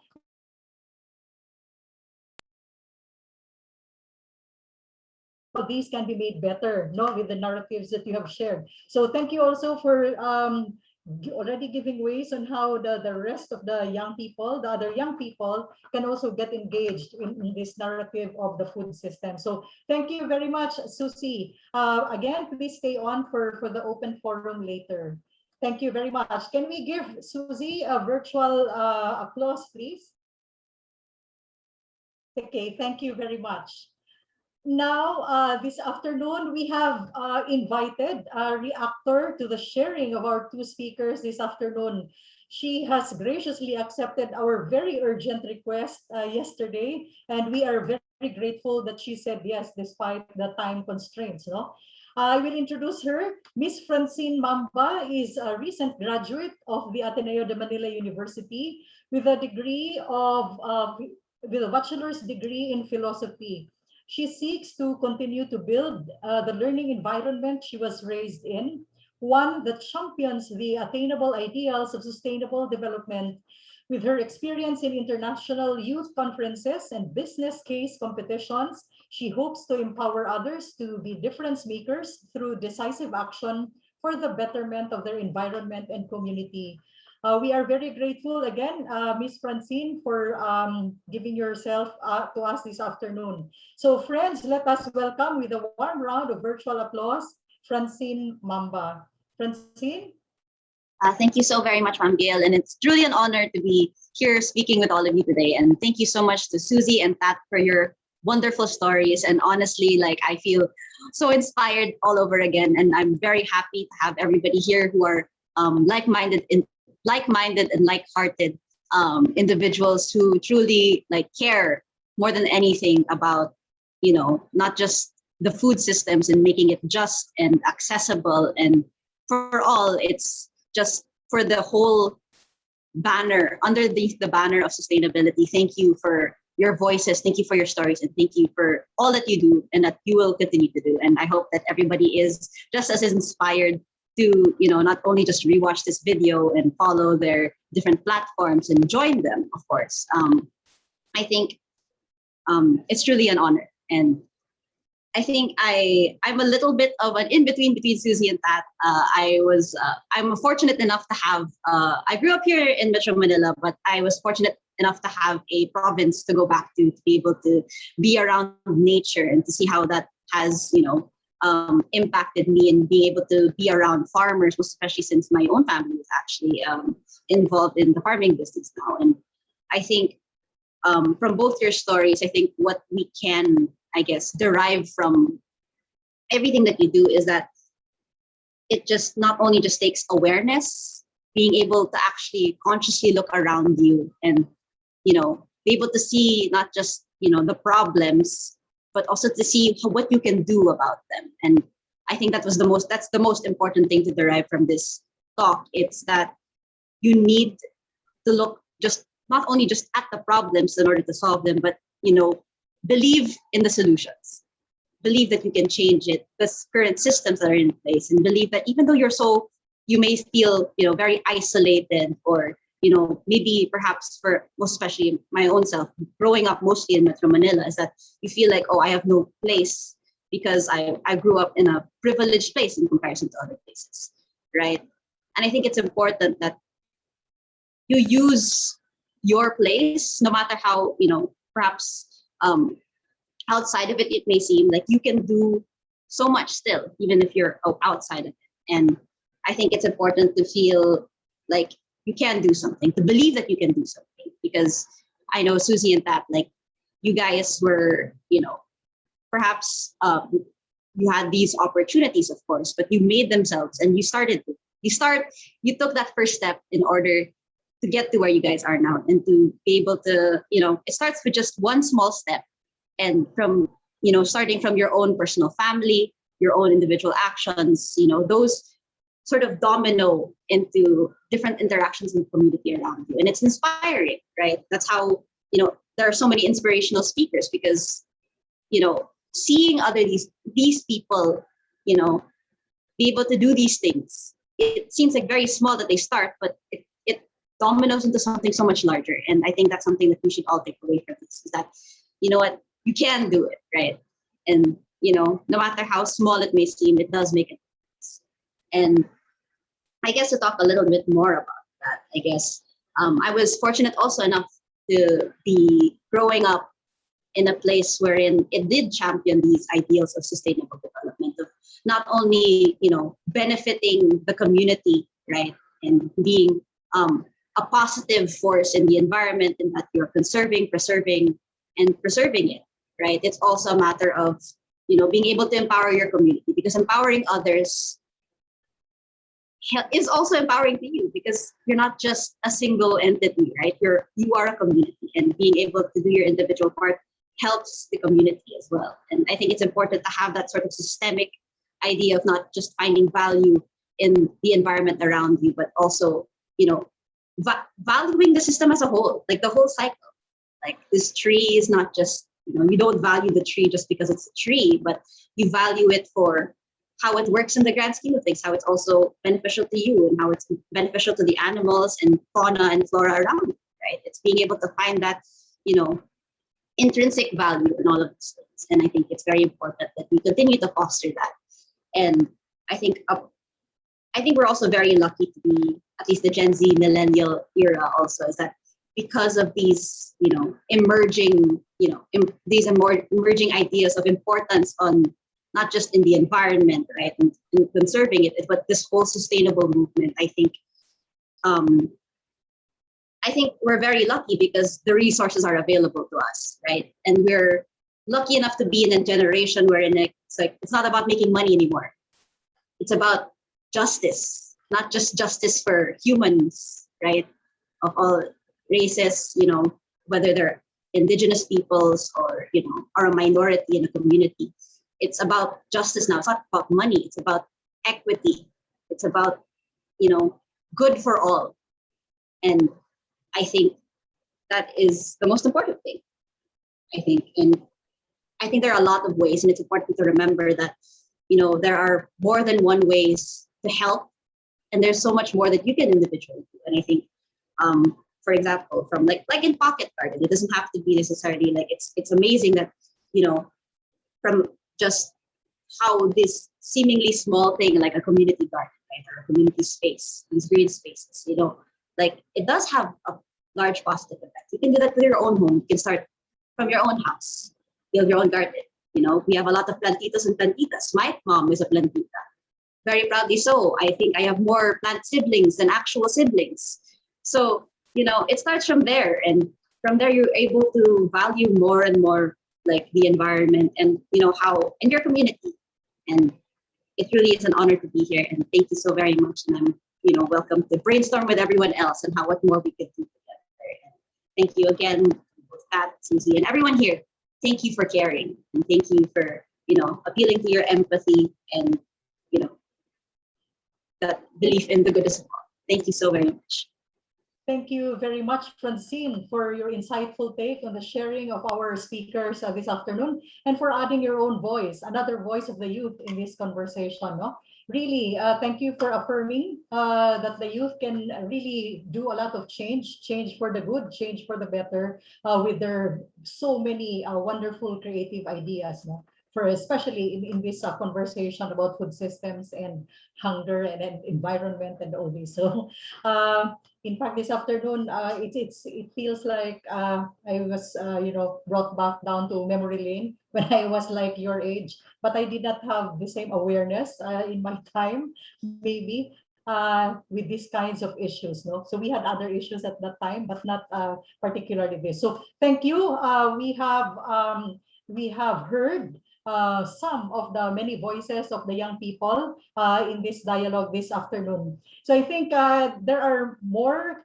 These can be made better, no, with the narratives that you have shared. So thank you also for already giving ways on how the rest of the young people, the other young people, can also get engaged in this narrative of the food system. So thank you very much, Susie. Again, please stay on for the open forum later. Thank you very much. Can we give Susie a virtual applause, please? Okay, thank you very much. Now, this afternoon, we have invited a reactor to the sharing of our two speakers this afternoon. She has graciously accepted our very urgent request yesterday, and we are very grateful that she said yes, despite the time constraints. No? I will introduce her. Miss Francine Mamba is a recent graduate of the Ateneo de Manila University with a with a bachelor's degree in philosophy. She seeks to continue to build the learning environment she was raised in, one that champions the attainable ideals of sustainable development. With her experience in international youth conferences and business case competitions, she hopes to empower others to be difference makers through decisive action for the betterment of their environment and community. We are very grateful again, Ms. Francine, for giving yourself to us this afternoon. So friends, let us welcome with a warm round of virtual applause, Francine Mamba. Francine? Thank you so very much, Ma'am Gail, and it's truly an honor to be here speaking with all of you today. And thank you so much to Susie and Pat for your wonderful stories. And honestly, I feel so inspired all over again. And I'm very happy to have everybody here who are like-minded and like-hearted individuals who truly care more than anything about, not just the food systems and making it just and accessible and for all. It's just for the whole banner, under the banner of sustainability. Thank you for your voices. Thank you for your stories. And thank you for all that you do and that you will continue to do. And I hope that everybody is just as inspired to, not only just rewatch this video and follow their different platforms and join them, of course. I think it's truly an honor. And I think I'm a little bit of an in-between between Susie and Pat. I'm fortunate enough to have, I grew up here in Metro Manila, but I was fortunate enough to have a province to go back to be able to be around nature and to see how that has, impacted me and being able to be around farmers, especially since my own family is actually involved in the farming business now. And I think from both your stories, I think what we can, I guess, derive from everything that you do is that it just not only just takes awareness, being able to actually consciously look around you and, be able to see not just, the problems, but also to see what you can do about them. And I think that's the most important thing to derive from this talk. It's that you need to look just not only just at the problems in order to solve them, but, believe in the solutions. Believe that you can change it, the current systems that are in place, and believe that even though you may feel, very isolated, or, maybe perhaps for most especially my own self, growing up mostly in Metro Manila, is that you feel like, oh, I have no place because I grew up in a privileged place in comparison to other places, right? And I think it's important that you use your place, no matter how, perhaps outside of it may seem like you can do so much still, even if you're outside of it. And I think it's important to feel like you can do something, to believe that you can do something, because I know Susie and Pat, like, you guys were, perhaps you had these opportunities, of course, but you made themselves, and you took that first step in order to get to where you guys are now, and to be able to, it starts with just one small step, and from, starting from your own personal family, your own individual actions, those sort of domino into different interactions in the community around you. And it's inspiring, right? That's how, there are so many inspirational speakers, because, seeing these people, be able to do these things, it seems like very small that they start, but it dominoes into something so much larger. And I think that's something that we should all take away from this, is that, what, you can do it, right? And, no matter how small it may seem, it does make a difference. And I guess to talk a little bit more about that, I guess, I was fortunate also enough to be growing up in a place wherein it did champion these ideals of sustainable development, of not only, benefiting the community, right, and being a positive force in the environment, and that you're preserving it, right? It's also a matter of, being able to empower your community, because empowering others is also empowering to you, because you're not just a single entity, right? You are a community, and being able to do your individual part helps the community as well. And I think it's important to have that sort of systemic idea of not just finding value in the environment around you, but also, valuing the system as a whole, like the whole cycle. Like, this tree is not just, you don't value the tree just because it's a tree, but you value it for how it works in the grand scheme of things, how it's also beneficial to you, and how it's beneficial to the animals and fauna and flora around you, right? It's being able to find that, intrinsic value in all of these things. And I think it's very important that we continue to foster that. And I think we're also very lucky to be, at least the Gen Z millennial era also, is that because of these, emerging ideas of importance on not just in the environment, right, and conserving it, but this whole sustainable movement, I think we're very lucky because the resources are available to us, right? And we're lucky enough to be in a generation wherein it's not about making money anymore. It's about justice, not just justice for humans, right, of all races, whether they're indigenous peoples or, are a minority in a community. It's about justice now. It's not about money. It's about equity. It's about, good for all. And I think that is the most important thing, And I think there are a lot of ways, and it's important to remember that, there are more than one ways to help, and there's so much more that you can individually do. And I think, for example, from like in Pocket Garden, it doesn't have to be necessarily like, it's amazing that, from just how this seemingly small thing like a community garden, right, or a community space, these green spaces, like it does have a large positive effect. You can do that with your own home. You can start from your own house, build your own garden. We have a lot of plantitos and plantitas. My mom is a plantita, very proudly so. I think I have more plant siblings than actual siblings. So, it starts from there. And from there you're able to value more and more like the environment and how in your community. And it really is an honor to be here, and thank you so very much. And I'm welcome to brainstorm with everyone else and how what more we could do together. And thank you again, Pat, Susie, and everyone here. Thank you for caring, and thank you for appealing to your empathy and that belief in the goodness of all. Thank you so very much. Thank you very much, Francine, for your insightful take on the sharing of our speakers this afternoon, and for adding your own voice, another voice of the youth in this conversation. No? Really, thank you for affirming that the youth can really do a lot of change for the good, change for the better, with their so many wonderful creative ideas. No? For especially in this conversation about food systems and hunger and environment and all this. So, in fact, this afternoon, it feels like I was brought back down to memory lane when I was like your age, but I did not have the same awareness in my time, maybe. With these kinds of issues, no. So we had other issues at that time, but not particularly this. So thank you. We have heard some of the many voices of the young people in this dialogue this afternoon. So I think there are more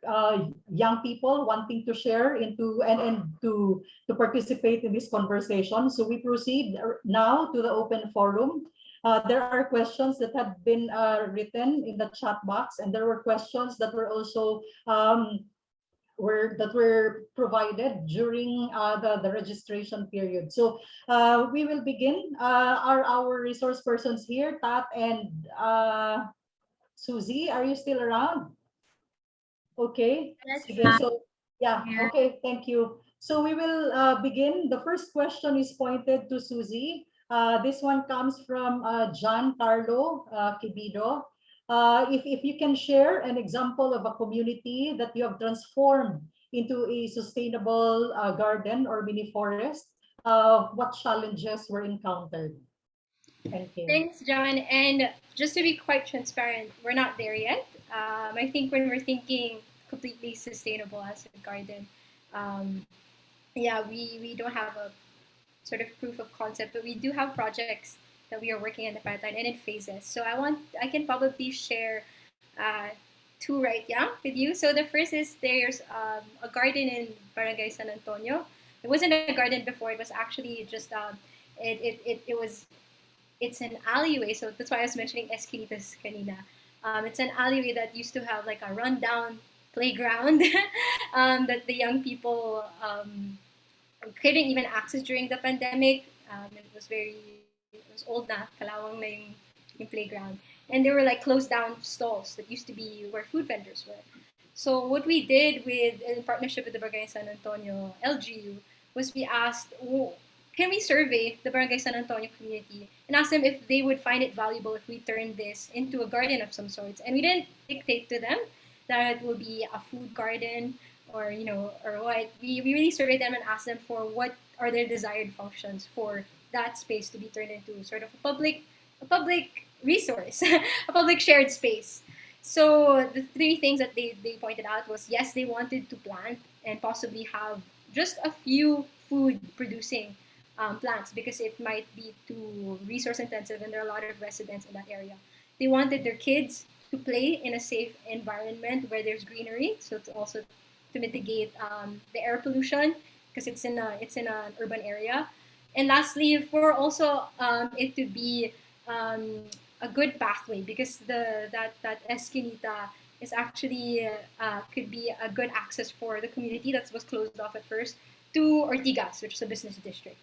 young people wanting to share into and to participate in this conversation. So we proceed now to the open forum. There are questions that have been written in the chat box, and there were questions that were also were provided during the registration period. So we will begin. Are our resource persons here, Tat and Susie? Are you still around? Okay. Yes. Sige, so yeah. Okay. Thank you. So we will begin. The first question is pointed to Susie. This one comes from John Carlo Kibido. If you can share an example of a community that you have transformed into a sustainable garden or mini forest, what challenges were encountered? Thank you. Thanks, John. And just to be quite transparent, we're not there yet. I think when we're thinking completely sustainable as a garden, we don't have a sort of proof of concept, but we do have projects that we are working in the pipeline and in phases. So I can probably share two right now with you. So the first is there's a garden in Barangay San Antonio. It wasn't a garden before. It was actually just it's an alleyway. So that's why I was mentioning Esquinitas kanina. It's an alleyway that used to have like a rundown playground that the young people couldn't even access during the pandemic. It was old na, kalawang na yung playground. And there were like closed down stalls that used to be where food vendors were. So what we did in partnership with the Barangay San Antonio LGU was we asked, can we survey the Barangay San Antonio community and ask them if they would find it valuable if we turn this into a garden of some sorts? And we didn't dictate to them that it will be a food garden or what. We really surveyed them and asked them for what are their desired functions for that space to be turned into sort of a public resource, a public shared space. So the three things that they pointed out was, yes, they wanted to plant and possibly have just a few food producing plants because it might be too resource intensive and there are a lot of residents in that area. They wanted their kids to play in a safe environment where there's greenery, so to mitigate the air pollution because it's in an urban area. And lastly, for also it to be a good pathway because that Esquinita is actually could be a good access for the community that was closed off at first to Ortigas, which is a business district.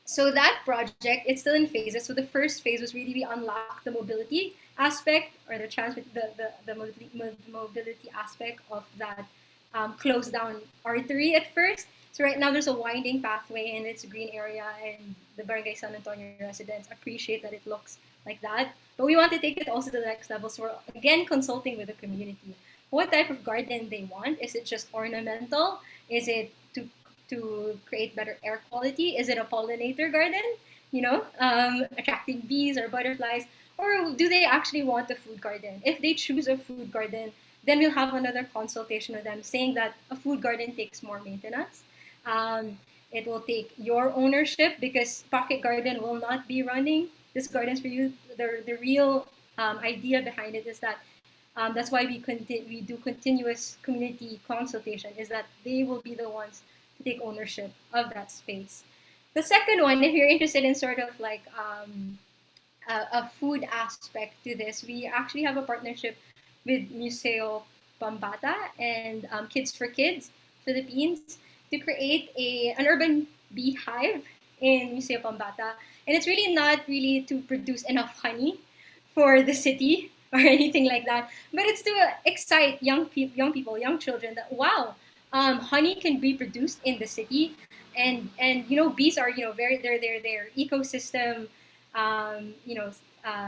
So that project, it's still in phases. So the first phase was really we unlock the mobility aspect or the mobility aspect of that closed down artery at first. So right now there's a winding pathway and it's a green area and the Barangay San Antonio residents appreciate that it looks like that. But we want to take it also to the next level. So we're again consulting with the community. What type of garden they want? Is it just ornamental? Is it to create better air quality? Is it a pollinator garden? Attracting bees or butterflies? or do they actually want a food garden? If they choose a food garden, then we'll have another consultation with them saying that a food garden takes more maintenance. Um, it will take your ownership because Pocket Garden will not be running this Gardens for You. The real idea behind it is that that's why we do continuous community consultation, is that they will be the ones to take ownership of that space. The second one, if you're interested in sort of like a food aspect to this, we actually have a partnership with Museo Pambata and Kids for Kids Philippines to create an urban beehive in Museo Pambata. And it's really not really to produce enough honey for the city or anything like that, but it's to excite young people, young children that wow, honey can be produced in the city, and bees are very their ecosystem,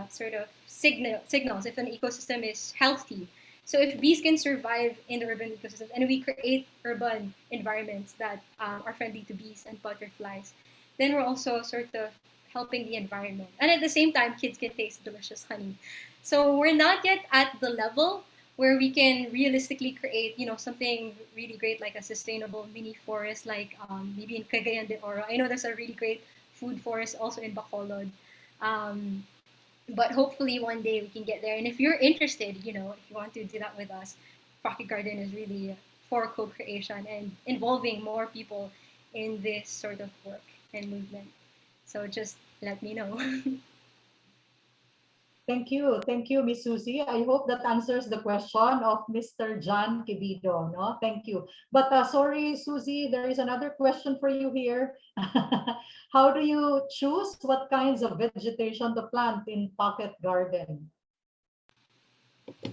sort of signals if an ecosystem is healthy. So if bees can survive in the urban ecosystem and we create urban environments that are friendly to bees and butterflies, then we're also sort of helping the environment. And at the same time, kids can taste delicious honey. So we're not yet at the level where we can realistically create, something really great like a sustainable mini forest, like maybe in Cagayan de Oro. I know there's a really great food forest also in Bacolod. But hopefully one day we can get there. And if you're interested, if you want to do that with us, Pocket Garden is really for co-creation and involving more people in this sort of work and movement. So just let me know. Thank you, Miss Susie. I hope that answers the question of Mr. John Quevedo. No, thank you. But sorry, Susie, there is another question for you here. How do you choose what kinds of vegetation to plant in Pocket Garden?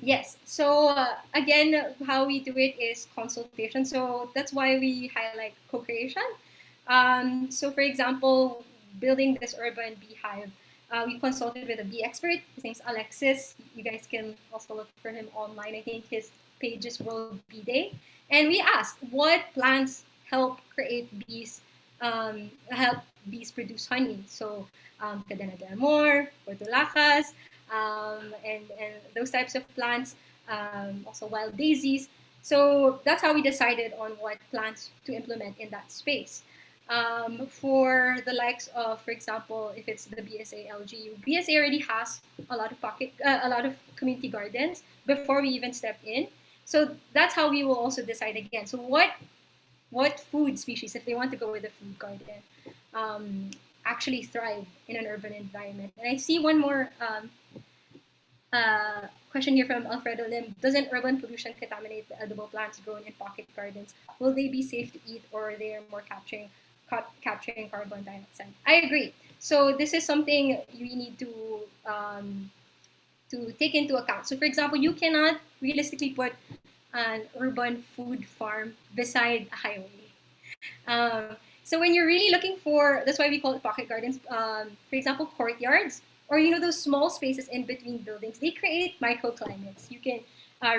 Yes. So again, how we do it is consultation. So that's why we highlight co-creation. So for example, building this urban beehive, we consulted with a bee expert. His name's Alexis. You guys can also look for him online. I think his page is World Bee Day. And we asked what plants help bees produce honey. So Cadena de Amor, Portulacas, and those types of plants, also wild daisies. So that's how we decided on what plants to implement in that space. For the likes of, for example, if it's the BSA LGU, BSA already has a lot of community gardens before we even stepped in. So that's how we will also decide again. So what food species, if they want to go with a food garden, actually thrive in an urban environment. And I see one more question here from Alfredo Lim. Doesn't urban pollution contaminate the edible plants grown in pocket gardens? Will they be safe to eat, or are they more capturing carbon dioxide? I agree. So this is something we need to take into account. So for example, you cannot realistically put an urban food farm beside a highway. So when you're really looking for, that's why we call it pocket gardens. For example, courtyards, or those small spaces in between buildings, they create microclimates. You can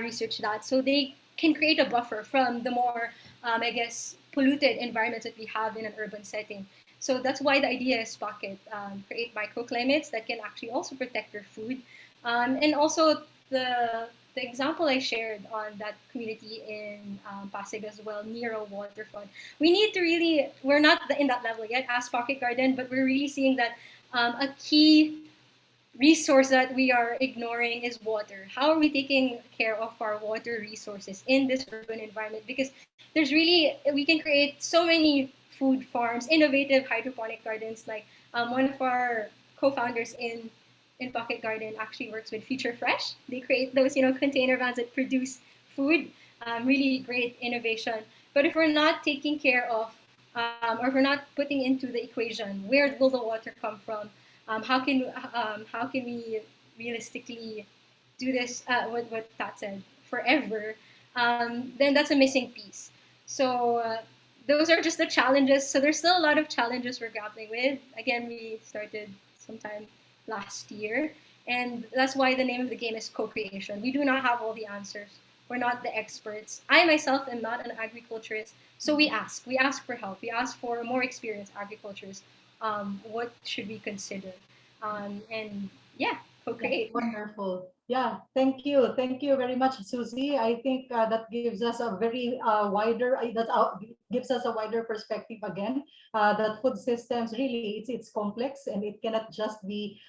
research that. So they can create a buffer from the more, polluted environments that we have in an urban setting. So that's why the idea is pocket, create microclimates that can actually also protect your food. And also the example I shared on that community in Pasig as well, near a waterfront. We need to really, we're not in that level yet as Pocket Garden, but we're really seeing that a key resource that we are ignoring is water. How are we taking care of our water resources in this urban environment? Because we can create so many food farms, innovative hydroponic gardens. Like one of our co-founders in Pocket Garden actually works with Future Fresh. They create those, container vans that produce food. Really great innovation. But if we're not taking care of, or if we're not putting into the equation, where will the water come from? How can we realistically do this? What Tat said, forever. Then that's a missing piece. So those are just the challenges. So there's still a lot of challenges we're grappling with. Again, we started sometime last year, and that's why the name of the game is co-creation. We do not have all the answers. We're not the experts. I myself am not an agriculturist, so we ask for help. We ask for more experienced agriculturists. What should we consider? And yeah, Okay. Wonderful. Yeah, thank you. Thank you very much, Susie. I think that gives us a very wider, gives us a wider perspective again, that food systems really, it's complex and it cannot just be,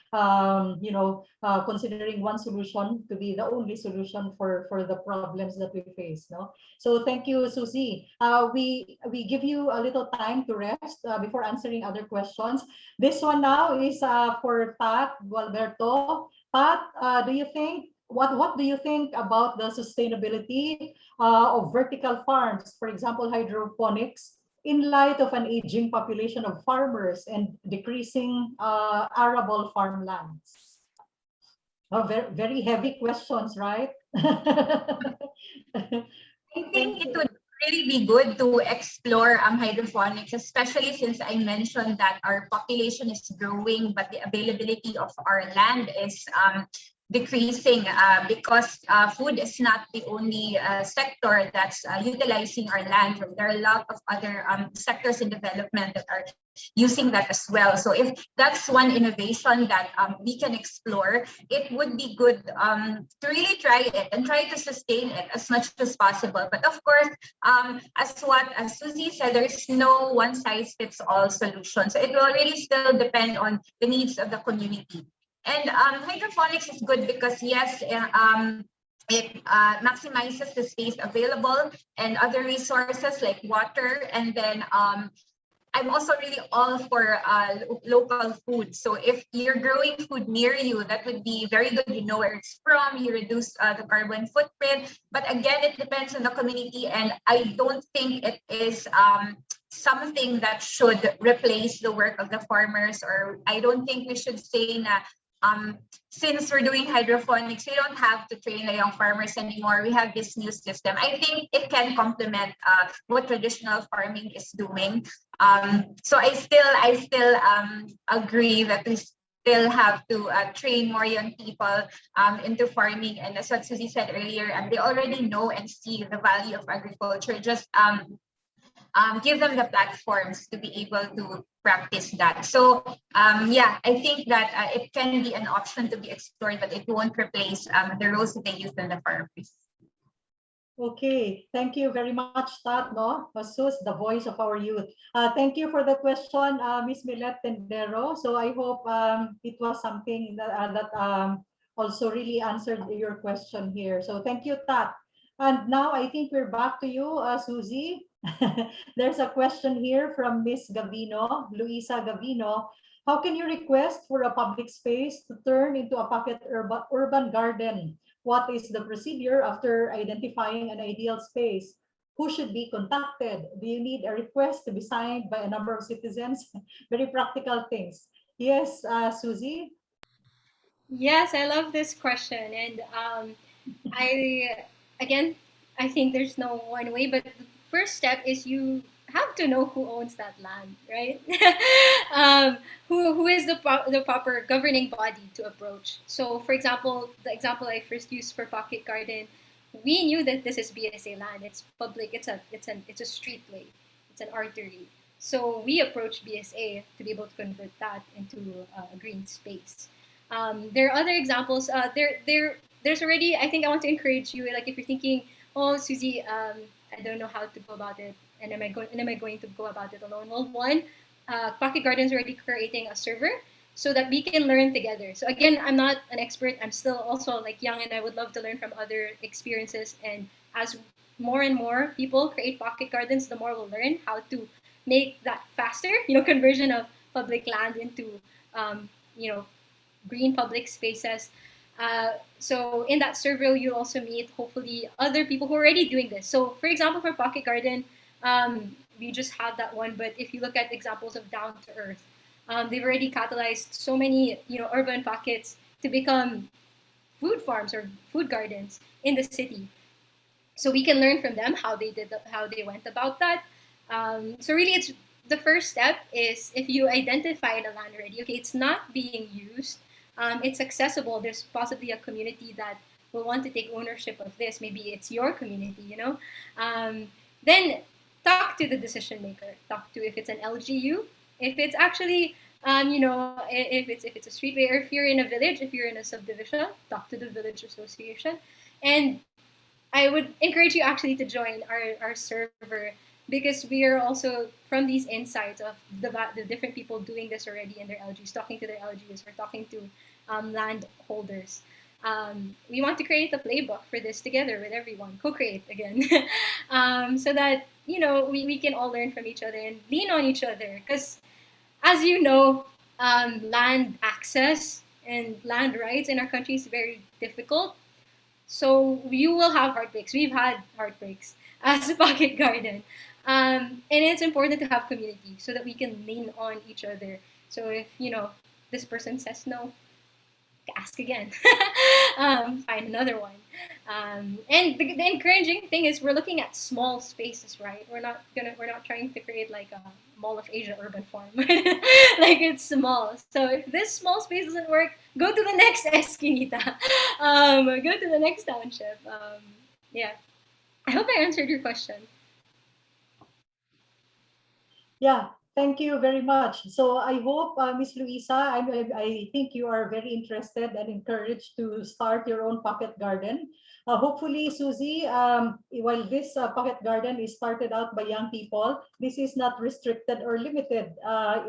considering one solution to be the only solution for the problems that we face, no? So thank you, Susie. We give you a little time to rest before answering other questions. This one now is for Pat Gualberto. Pat, do you think what do you think about the sustainability of vertical farms, for example, hydroponics, in light of an aging population of farmers and decreasing arable farmlands? Oh, very, very heavy questions, right? I think it would really be good to explore hydroponics, especially since I mentioned that our population is growing, but the availability of our land is decreasing because food is not the only sector that's utilizing our land. There are a lot of other sectors in development that are using that as well. So if that's one innovation that we can explore, it would be good to really try it and try to sustain it as much as possible. But of course, as Susie said, there's no one size fits all solution. So it will really still depend on the needs of the community. And hydroponics is good because yes, it maximizes the space available and other resources like water. And then I'm also really all for local food. So if you're growing food near you, that would be very good. You know where it's from, you reduce the carbon footprint. But again, it depends on the community. And I don't think it is something that should replace the work of the farmers, or I don't think we should say na since we're doing hydroponics, we don't have to train the young farmers anymore. We have this new system. I think it can complement what traditional farming is doing. So I still agree that we still have to train more young people into farming. And as what Susie said earlier, they already know and see the value of agriculture. Just give them the platforms to be able to practice that. So yeah, I think that it can be an option to be explored, but it won't replace the roles of the youth and the farmers. Okay, thank you very much, Tat, no? Jesus, the voice of our youth. Thank you for the question, Ms. Millet Tendero. So I hope it was something that also really answered your question here. So thank you, Tat. And now I think we're back to you, Susie. There's a question here from Miss Gavino, Luisa Gavino. How can you request for a public space to turn into a pocket urban garden? What is the procedure after identifying an ideal space? Who should be contacted? Do you need a request to be signed by a number of citizens? Very practical things. Yes, Susie? Yes, I love this question. And I, again, I think there's no one way, but the first step is you have to know who owns that land, right? Who is the proper governing body to approach. So, for example, the example I first used for Pocket Garden, we knew that this is BSA land. It's public. It's a streetway. It's an artery. So we approached BSA to be able to convert that into a green space. There are other examples. There's already. I think I want to encourage you. Like if you're thinking, oh, Susie, I don't know how to go about it, and am I going to go about it alone? Well, one, Pocket Garden's already creating a server so that we can learn together. So again, I'm not an expert. I'm still also like young, and I would love to learn from other experiences. And as more and more people create Pocket Gardens, the more we'll learn how to make that faster. Conversion of public land into green public spaces. So in that survey, you'll also meet hopefully other people who are already doing this. So for example, for Pocket Garden, we just had that one. But if you look at examples of Down to Earth, they've already catalyzed so many urban pockets to become food farms or food gardens in the city. So we can learn from them how they went about that. So really, it's the first step is if you identify the land already. Okay, it's not being used. It's accessible. There's possibly a community that will want to take ownership of this. Maybe it's your community, Then talk to the decision maker. Talk to if it's an LGU, if it's actually If it's a streetway, or if you're in a village, if you're in a subdivision, talk to the village association. And I would encourage you actually to join our server, because we are also from these insights of the different people doing this already in their LGs, talking to their LGs, or talking to landholders. We want to create a playbook for this together with everyone, co-create again, so that we can all learn from each other and lean on each other. Because as you know, land access and land rights in our country is very difficult. So you will have heartbreaks. We've had heartbreaks as a pocket garden. And it's important to have community so that we can lean on each other. So if, this person says no, ask again. Find another one. And the encouraging thing is we're looking at small spaces, right? We're not trying to create like a Mall of Asia urban farm. Like it's small. So if this small space doesn't work, go to the next esquinita. Go to the next township. Yeah. I hope I answered your question. Yeah, thank you very much. So I hope, Miss Luisa, I think you are very interested and encouraged to start your own pocket garden. Hopefully, Susie, while this pocket garden is started out by young people, this is not restricted or limited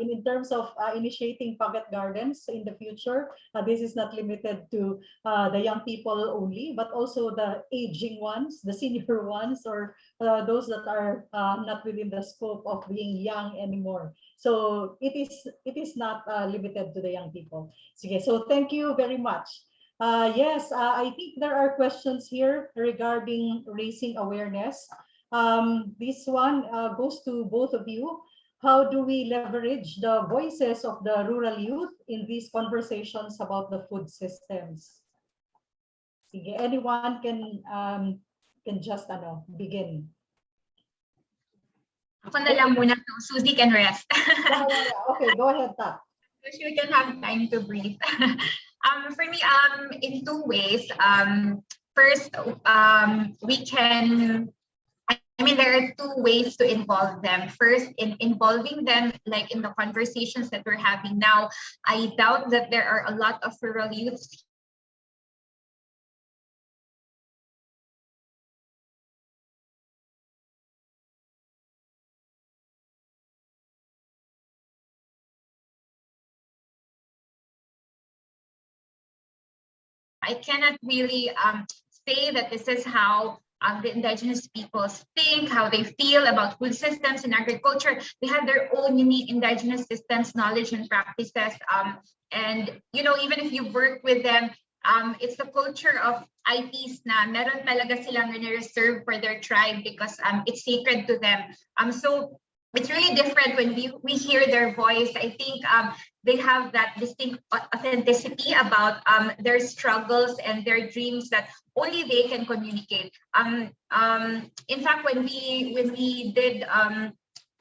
in terms of initiating pocket gardens in the future. This is not limited to the young people only, but also the aging ones, the senior ones, or those that are not within the scope of being young anymore. So it is not limited to the young people. Sige, so thank you very much. Yes, I think there are questions here regarding raising awareness. This one goes to both of you. How do we leverage the voices of the rural youth in these conversations about the food systems? Sige, anyone can just begin. Ako na lang muna to. Susie can rest. Yeah. Okay, go ahead, Tat. So she can have time to breathe. For me, in two ways. First, we can. I mean, there are two ways to involve them. First, in involving them, like in the conversations that we're having now, I doubt that there are a lot of rural youths I cannot really say that this is how the indigenous peoples think, how they feel about food systems and agriculture. They have their own unique indigenous systems, knowledge, and practices. And even if you work with them, it's the culture of IPs na meron talaga silang reserve for their tribe because it's sacred to them. So it's really different when we hear their voice. I think they have that distinct authenticity about their struggles and their dreams that only they can communicate. In fact, when we did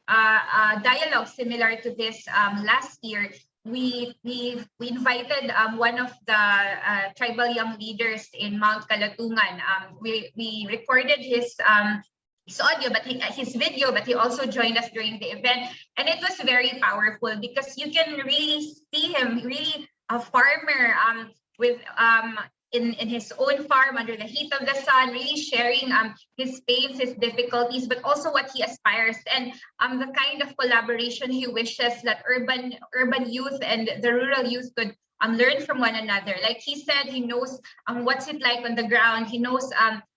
dialogue similar to this last year, we invited one of the tribal young leaders in Mount Kalatungan. We recorded his audio, but his video, but he also joined us during the event, and it was very powerful because you can really see him, really a farmer with in his own farm under the heat of the sun, really sharing his pains, his difficulties, but also what he aspires, and the kind of collaboration he wishes that urban youth and the rural youth could learn from one another. Like he said, he knows what's it like on the ground. He knows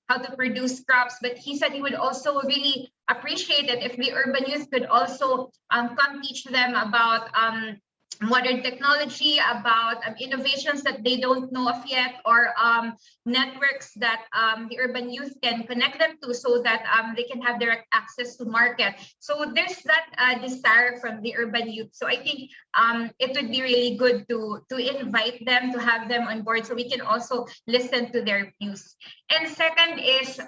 how to produce crops, but he said he would also really appreciate it if the urban youth could also come teach them about modern technology, about innovations that they don't know of yet, or networks that the urban youth can connect them to so that they can have direct access to market. So there's that desire from the urban youth. So I think it would be really good to invite them, to have them on board so we can also listen to their views. And second is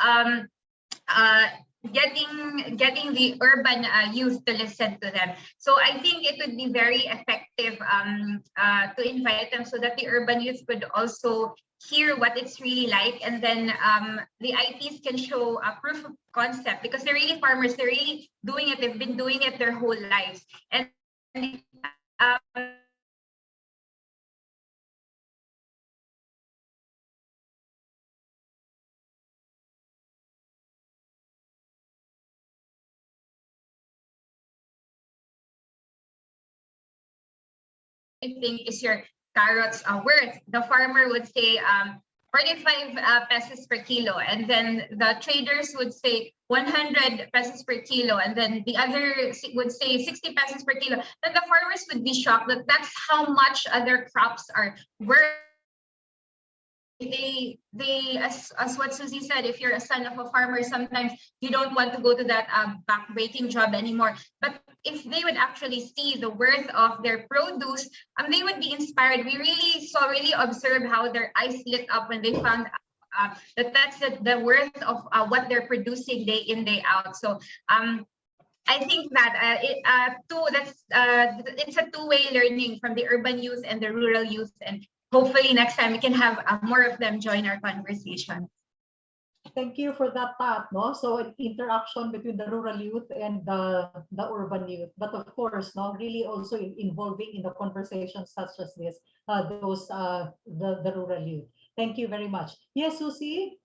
getting the urban youth to listen to them. So I think it would be very effective to invite them so that the urban youth could also hear what it's really like, and then the ITs can show a proof of concept because they're really farmers. They're really doing it. They've been doing it their whole lives, and you think is your carrots worth? The farmer would say 45 pesos per kilo, and then the traders would say 100 pesos per kilo, and then the other would say 60 pesos per kilo. Then the farmers would be shocked that that's how much other crops are worth. They as what Susie said, if you're a son of a farmer, sometimes you don't want to go to that back-breaking job anymore. But if they would actually see the worth of their produce, they would be inspired. We really observe how their eyes lit up when they found that that's the worth of what they're producing day in, day out. So I think that it's a two-way learning from the urban youth and the rural youth, and hopefully next time we can have more of them join our conversation. Thank you for that, Pat. No, so an interaction between the rural youth and the urban youth, but of course, no, really also involving in the conversations such as this, the rural youth. Thank you very much. Yes, Susie.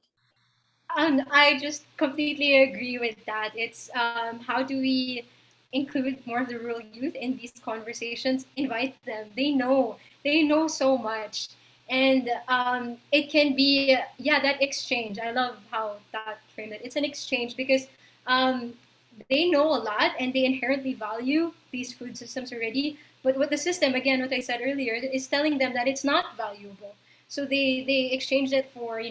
I just completely agree with that. It's how do we include more of the rural youth in these conversations? Invite them. They know so much, and it can be that exchange. I love how that framed it. It's an exchange because they know a lot and they inherently value these food systems already. But what the system, again, what I said earlier, is telling them that it's not valuable. So they exchange it for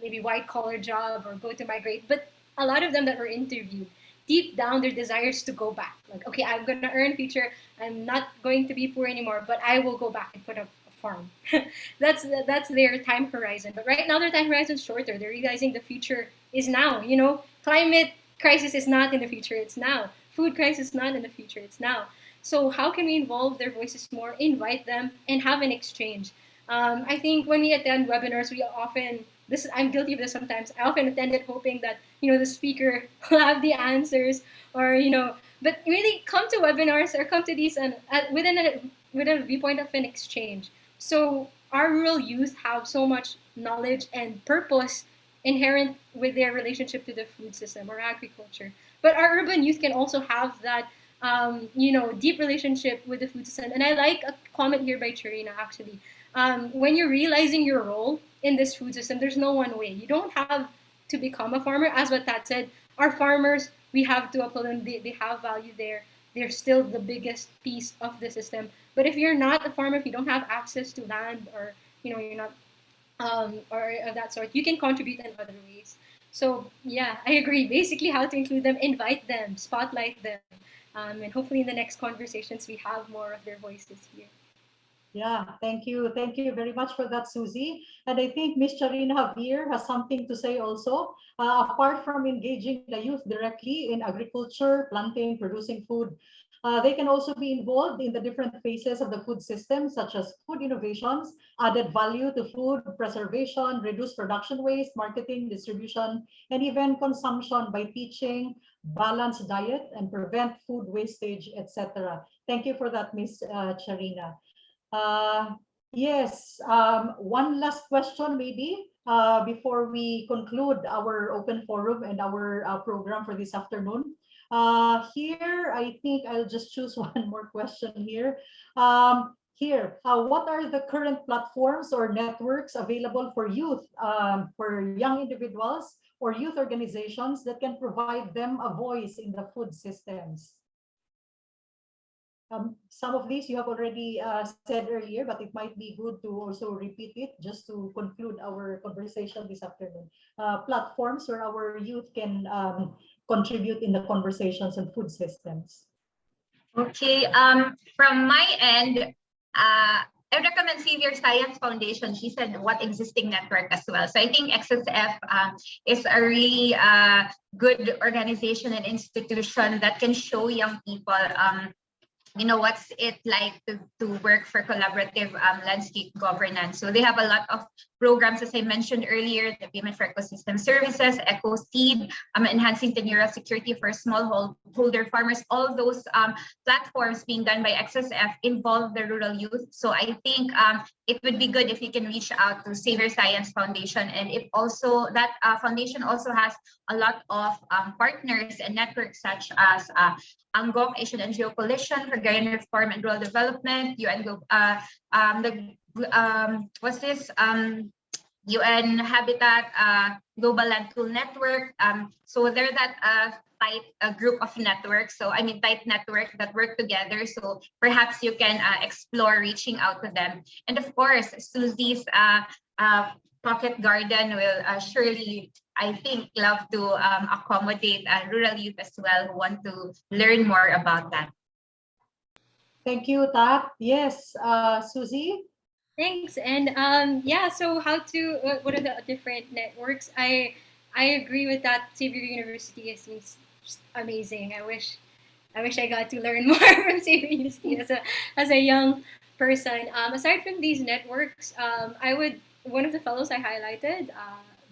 maybe white collar job or go to migrate. But a lot of them that were interviewed, deep down their desires to go back. Like, okay, I'm gonna earn future. I'm not going to be poor anymore, but I will go back and put up a farm. that's their time horizon. But right now their time horizon is shorter. They're realizing the future is now. Climate crisis is not in the future, it's now. Food crisis is not in the future, it's now. So how can we involve their voices more, invite them, and have an exchange? I think when we attend webinars, we often, I'm guilty of this sometimes. I often attended hoping that the speaker will have the answers, or but really come to webinars or come to these and within a viewpoint of an exchange. So our rural youth have so much knowledge and purpose inherent with their relationship to the food system or agriculture. But our urban youth can also have that deep relationship with the food system. And I like a comment here by Charina actually. When you're realizing your role in this food system, there's no one way. You don't have to become a farmer. As what Tat said, our farmers, we have to uphold them. They have value there. They're still the biggest piece of the system. But if you're not a farmer, if you don't have access to land, or you're not or of that sort, you can contribute in other ways. So yeah, I agree. Basically, how to include them, invite them, spotlight them, and hopefully in the next conversations we have more of their voices here. Yeah, thank you. Thank you very much for that, Susie. And I think Ms. Charina Javier has something to say also. Apart from engaging the youth directly in agriculture, planting, producing food, they can also be involved in the different phases of the food system, such as food innovations, added value to food preservation, reduce production waste, marketing, distribution, and even consumption by teaching balanced diet and prevent food wastage, etc. Thank you for that, Ms. Charina. Yes, one last question maybe before we conclude our open forum and our program for this afternoon. Here, I think I'll just choose one more question here. What are the current platforms or networks available for youth, for young individuals or youth organizations that can provide them a voice in the food systems? Some of these you have already said earlier, but it might be good to also repeat it just to conclude our conversation this afternoon. Platforms where our youth can contribute in the conversations on food systems. Okay, from my end, I recommend Xavier Science Foundation. She said what existing network as well. So I think XSF is a really good organization and institution that can show young people what's it like to work for collaborative landscape governance. So they have a lot of programs, as I mentioned earlier, the Payment for Ecosystem Services, EcoSeed, enhancing tenure security for smallholder farmers. All those platforms being done by XSF involve the rural youth. So I think it would be good if you can reach out to Savior Science Foundation. And if also that foundation also has a lot of partners and networks such as ANGOC, Asian NGO Coalition for Agrarian Reform and Rural Development, what's this? UN Habitat, Global Land Tool Network. So they're that tight group of networks. So I mean, tight network that work together. So perhaps you can explore reaching out to them. And of course, Susie's Pocket Garden will surely, I think, love to accommodate rural youth as well who want to learn more about that. Thank you, Tat. Yes, Susie? Thanks. And yeah, so how to what are the different networks? I agree with that. Xavier University seems amazing. I wish I got to learn more from Xavier University as a young person. Aside from these networks, I would one of the fellows I highlighted,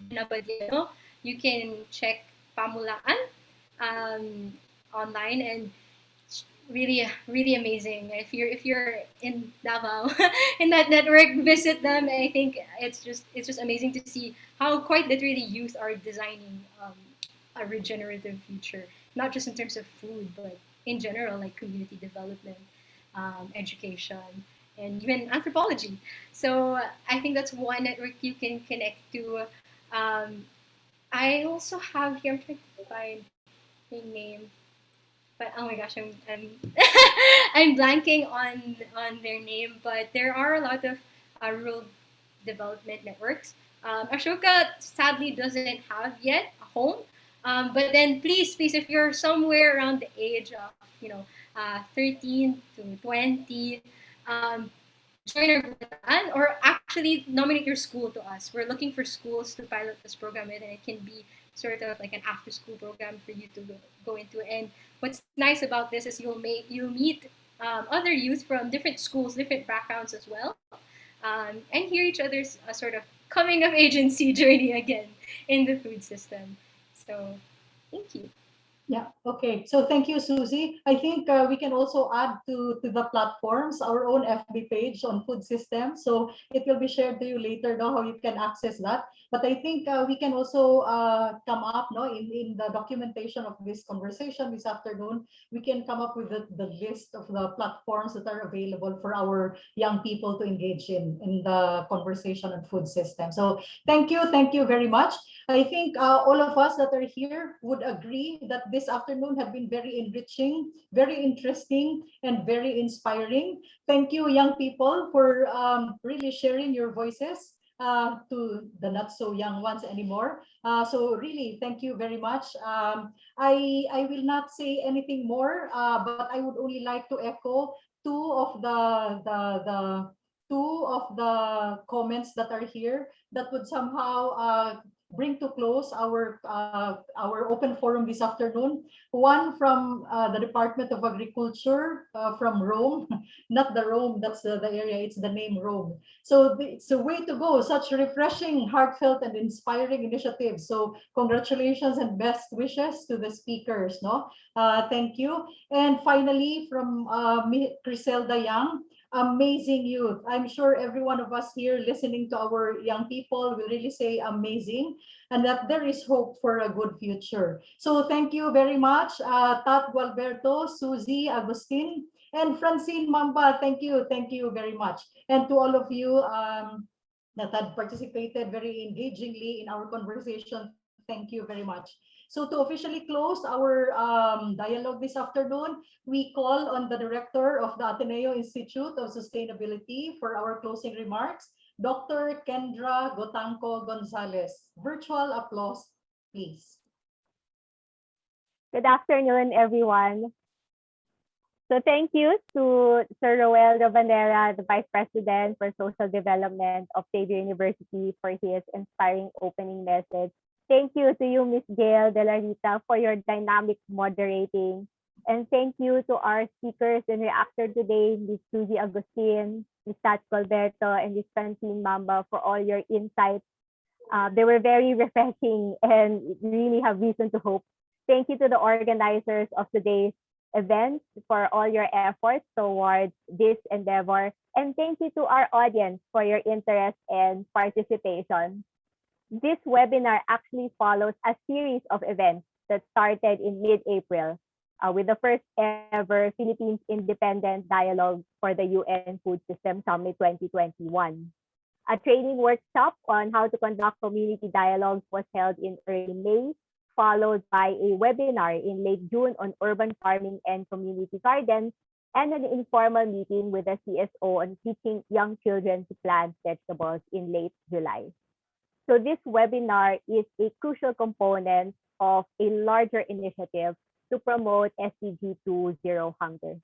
Nabadiano, you can check Pamulaan online, and really amazing. If you're in Davao in that network, visit them. I think it's just amazing to see how quite literally youth are designing a regenerative future, not just in terms of food, but in general, like community development, education, and even anthropology. So I think that's one network you can connect to. I also have here, I'm trying to find the name, but oh my gosh, I'm I'm blanking on their name. But there are a lot of rural development networks. Ashoka sadly doesn't have yet a home. But then please, if you're somewhere around the age of 13 to 20, join our group or actually nominate your school to us. We're looking for schools to pilot this program with, and it can be sort of like an after-school program for you to go into. And what's nice about this is you'll meet other youth from different schools, different backgrounds as well, and hear each other's sort of coming of agency journey again in the food system. So, thank you. Yeah, okay. So thank you, Susie. I think we can also add to the platforms our own FB page on food systems. So it will be shared to you later, no, how you can access that. But I think we can also come up, no, in the documentation of this conversation this afternoon, we can come up with the list of the platforms that are available for our young people to engage in the conversation on food systems. So thank you very much. I think all of us that are here would agree that this afternoon have been very enriching, very interesting, and very inspiring. Thank you, young people, for really sharing your voices to the not so young ones anymore. So really, thank you very much. I will not say anything more, but I would only like to echo two of the comments that are here that would somehow bring to close our open forum this afternoon. One from the Department of Agriculture from Rome, not the Rome, that's the area, it's the name Rome. So it's a way to go, such refreshing, heartfelt, and inspiring initiatives. So congratulations and best wishes to the speakers. No, thank you. And finally, from Criselda Young, amazing youth. I'm sure every one of us here listening to our young people will really say amazing, and that there is hope for a good future. So thank you very much, Tat Gualberto, Susie, Agustin, and Francine Mamba. Thank you very much. And to all of you that had participated very engagingly in our conversation, thank you very much. So to officially close our dialogue this afternoon, we call on the director of the Ateneo Institute of Sustainability for our closing remarks, Dr. Kendra Gotanco Gonzalez. Virtual applause, please. Good afternoon, everyone. So thank you to Sir Roel Rabanera, the Vice President for Social Development of Xavier University, for his inspiring opening message. Thank you to you, Ms. Gail De La Rita, for your dynamic moderating. And thank you to our speakers and reactor today, Ms. Suzy Agustin, Ms. Tat Colberto, and Ms. Francine Mamba for all your insights. They were very refreshing and really have reason to hope. Thank you to the organizers of today's event for all your efforts towards this endeavor. And thank you to our audience for your interest and participation. This webinar actually follows a series of events that started in mid-April with the first ever Philippines Independent Dialogue for the UN Food System Summit 2021. A training workshop on how to conduct community dialogues was held in early May, followed by a webinar in late June on urban farming and community gardens, and an informal meeting with the CSO on teaching young children to plant vegetables in late July. So this webinar is a crucial component of a larger initiative to promote SDG 2 Zero Hunger.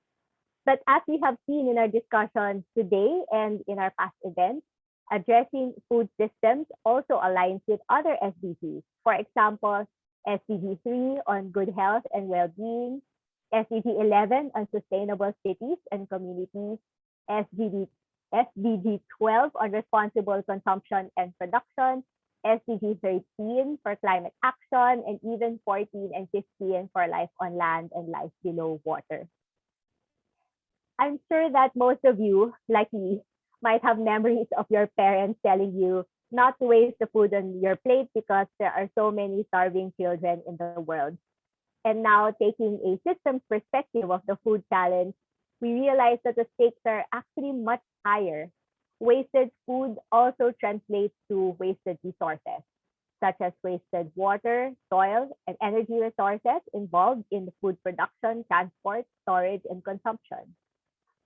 But as we have seen in our discussions today and in our past events, addressing food systems also aligns with other SDGs. For example, SDG 3 on good health and well-being, SDG 11 on sustainable cities and communities, SDG 12 on responsible consumption and production, SDG 13 for climate action, and even 14 and 15 for life on land and life below water. I'm sure that most of you, like me, might have memories of your parents telling you not to waste the food on your plate because there are so many starving children in the world. And now, taking a systems perspective of the food challenge, we realize that the stakes are actually much higher. Wasted food also translates to wasted resources, such as wasted water, soil, and energy resources involved in the food production, transport, storage, and consumption.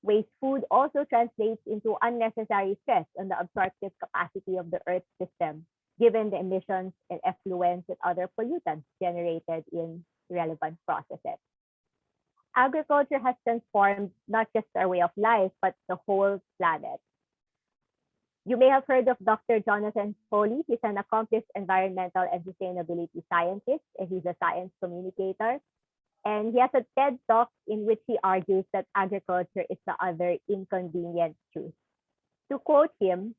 Waste food also translates into unnecessary stress on the absorptive capacity of the Earth system, given the emissions and effluents and other pollutants generated in relevant processes. Agriculture has transformed not just our way of life, but the whole planet. You may have heard of Dr. Jonathan Foley. He's an accomplished environmental and sustainability scientist, and he's a science communicator. And he has a TED Talk in which he argues that agriculture is the other inconvenient truth. To quote him,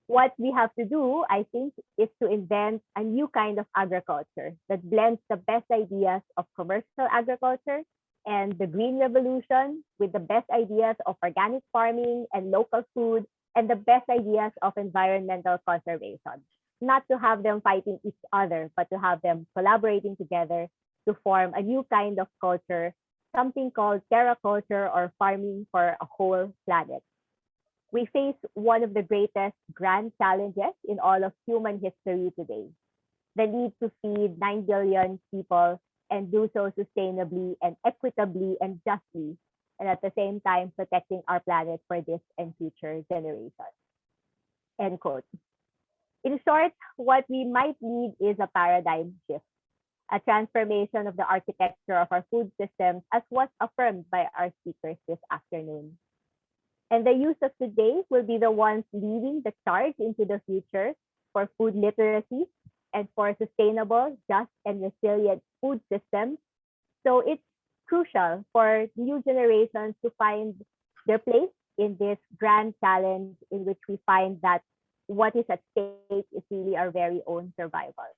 what we have to do, I think, is to invent a new kind of agriculture that blends the best ideas of commercial agriculture and the green revolution with the best ideas of organic farming and local food and the best ideas of environmental conservation. Not to have them fighting each other, but to have them collaborating together to form a new kind of culture, something called terra culture or farming for a whole planet. We face one of the greatest grand challenges in all of human history today, the need to feed 9 billion people and do so sustainably and equitably and justly, and at the same time protecting our planet for this and future generations. End quote. In short, what we might need is a paradigm shift, a transformation of the architecture of our food systems, as was affirmed by our speakers this afternoon. And the youth of today will be the ones leading the charge into the future for food literacy and for sustainable, just, and resilient food systems. So it's crucial for new generations to find their place in this grand challenge in which we find that what is at stake is really our very own survival.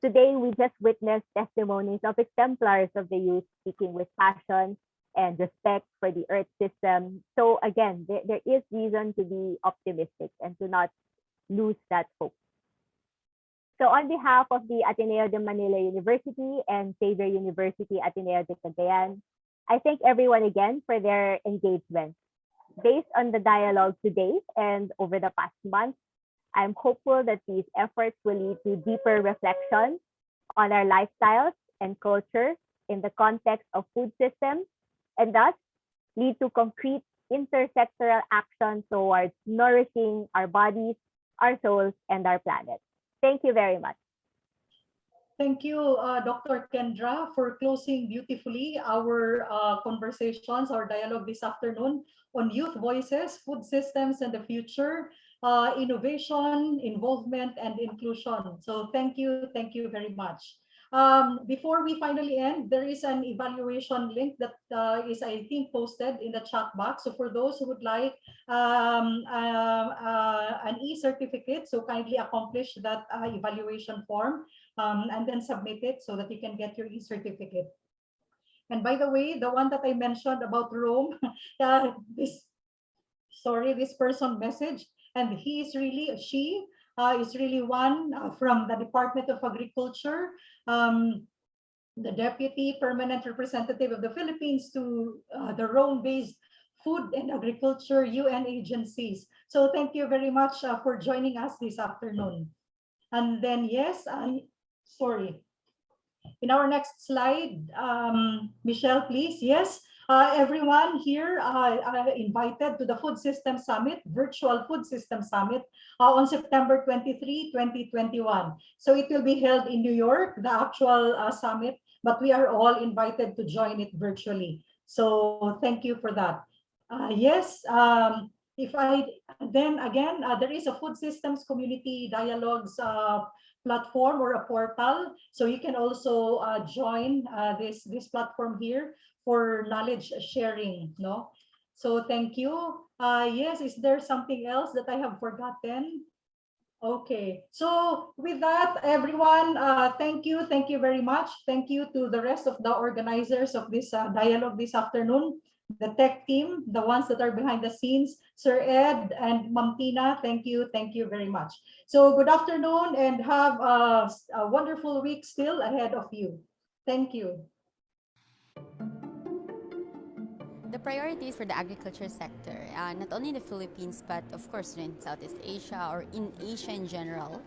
Today, we just witnessed testimonies of exemplars of the youth speaking with passion and respect for the Earth system. So again, there is reason to be optimistic and to not lose that hope. So on behalf of the Ateneo de Manila University and Xavier University Ateneo de Cagayan, I thank everyone again for their engagement. Based on the dialogue today and over the past month, I'm hopeful that these efforts will lead to deeper reflection on our lifestyles and culture in the context of food systems, and thus lead to concrete intersectoral action towards nourishing our bodies, our souls, and our planet. Thank you very much. Thank you, Dr. Kendra, for closing beautifully our conversations, our dialogue this afternoon on youth voices, food systems, and the future, innovation, involvement, and inclusion. So thank you very much. Before we finally end, there is an evaluation link that is, I think, posted in the chat box. So for those who would like an e-certificate, so kindly accomplish that evaluation form and then submit it so that you can get your e-certificate. And by the way, the one that I mentioned about Rome, this person messaged, and she is really one from the Department of Agriculture, the Deputy Permanent Representative of the Philippines to the Rome-based Food and Agriculture UN agencies. So thank you very much for joining us this afternoon. And then, yes, sorry. In our next slide, Michelle, please. Yes, everyone here invited to the Food System Summit, Virtual Food System Summit on September 23, 2021. So it will be held in New York, the actual summit, but we are all invited to join it virtually. So thank you for that. Yes, then again, there is a Food Systems Community Dialogues platform or a portal. So you can also join this platform here for knowledge sharing. No, so thank you. Yes, is there something else that I have forgotten? Okay, so with that, everyone, thank you very much. Thank you to the rest of the organizers of this dialogue this afternoon, the tech team, the ones that are behind the scenes, Sir Ed and Ma'am Tina, thank you very much. So good afternoon and have a wonderful week still ahead of you. Thank you. The priorities for the agriculture sector, not only in the Philippines, but of course in Southeast Asia or in Asia in general,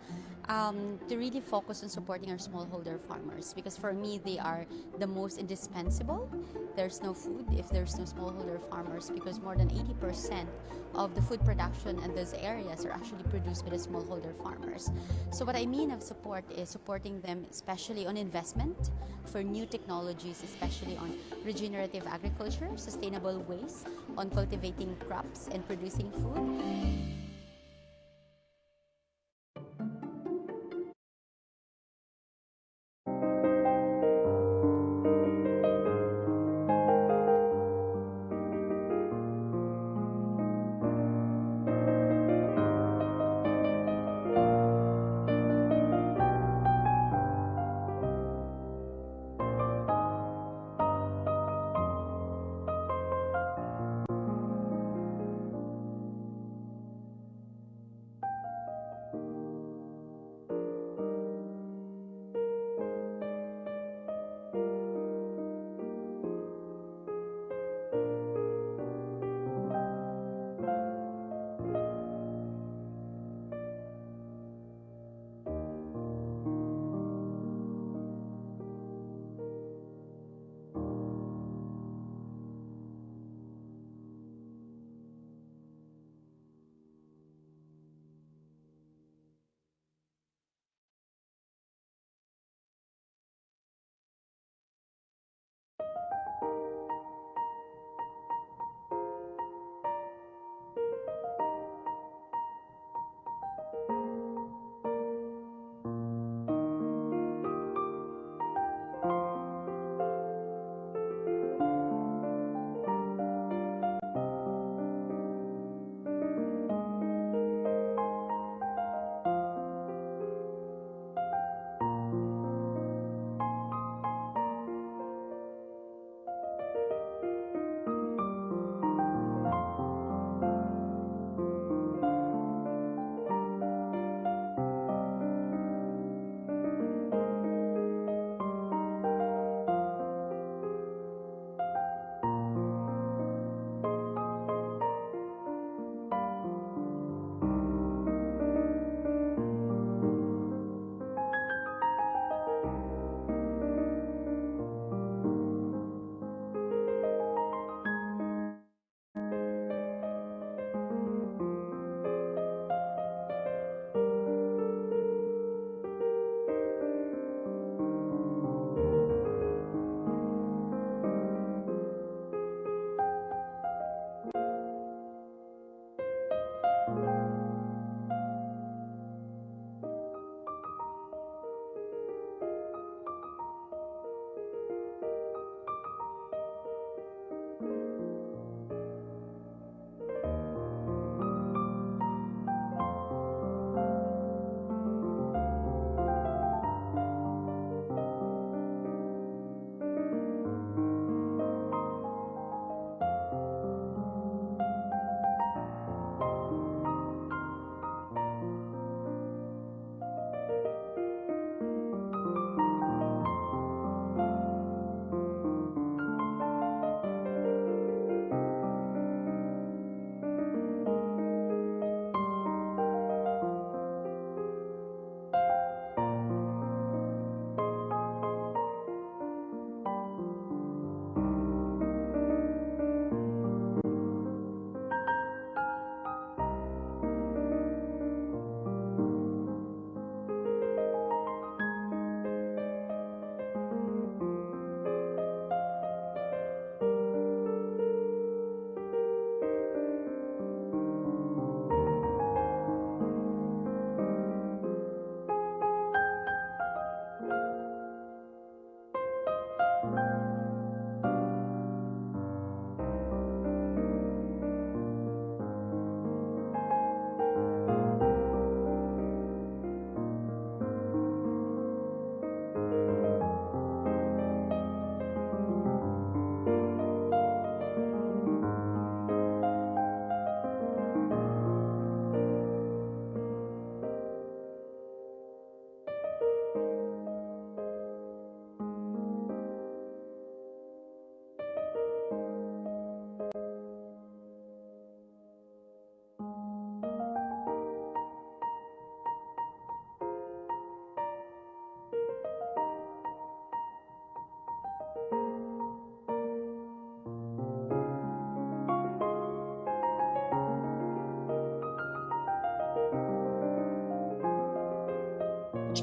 to really focus on supporting our smallholder farmers, because for me they are the most indispensable. There's no food if there's no smallholder farmers, because more than 80% of the food production in those areas are actually produced by the smallholder farmers. So what I mean of support is supporting them especially on investment for new technologies, especially on regenerative agriculture, sustainable ways, on cultivating crops and producing food.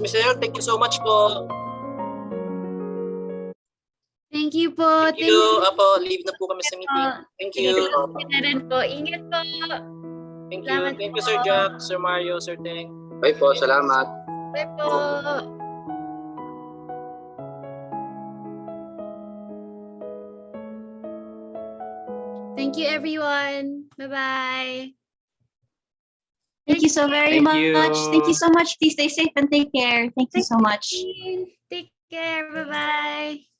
Miss Michelle, thank you so much po. Thank you po. Thank you. Apo, leave na po kami sa meeting. Thank you. Sige na rin po. Ingat po. Thank you. Salamat Thank you, po. Sir Jack, Sir Mario, Sir Teng. Bye po, salamat. Bye po. Thank you, everyone. Bye-bye. Thank you so very Thank much. you. Thank you so much. Please stay safe and take care. Thank you so much. Take care. Bye-bye.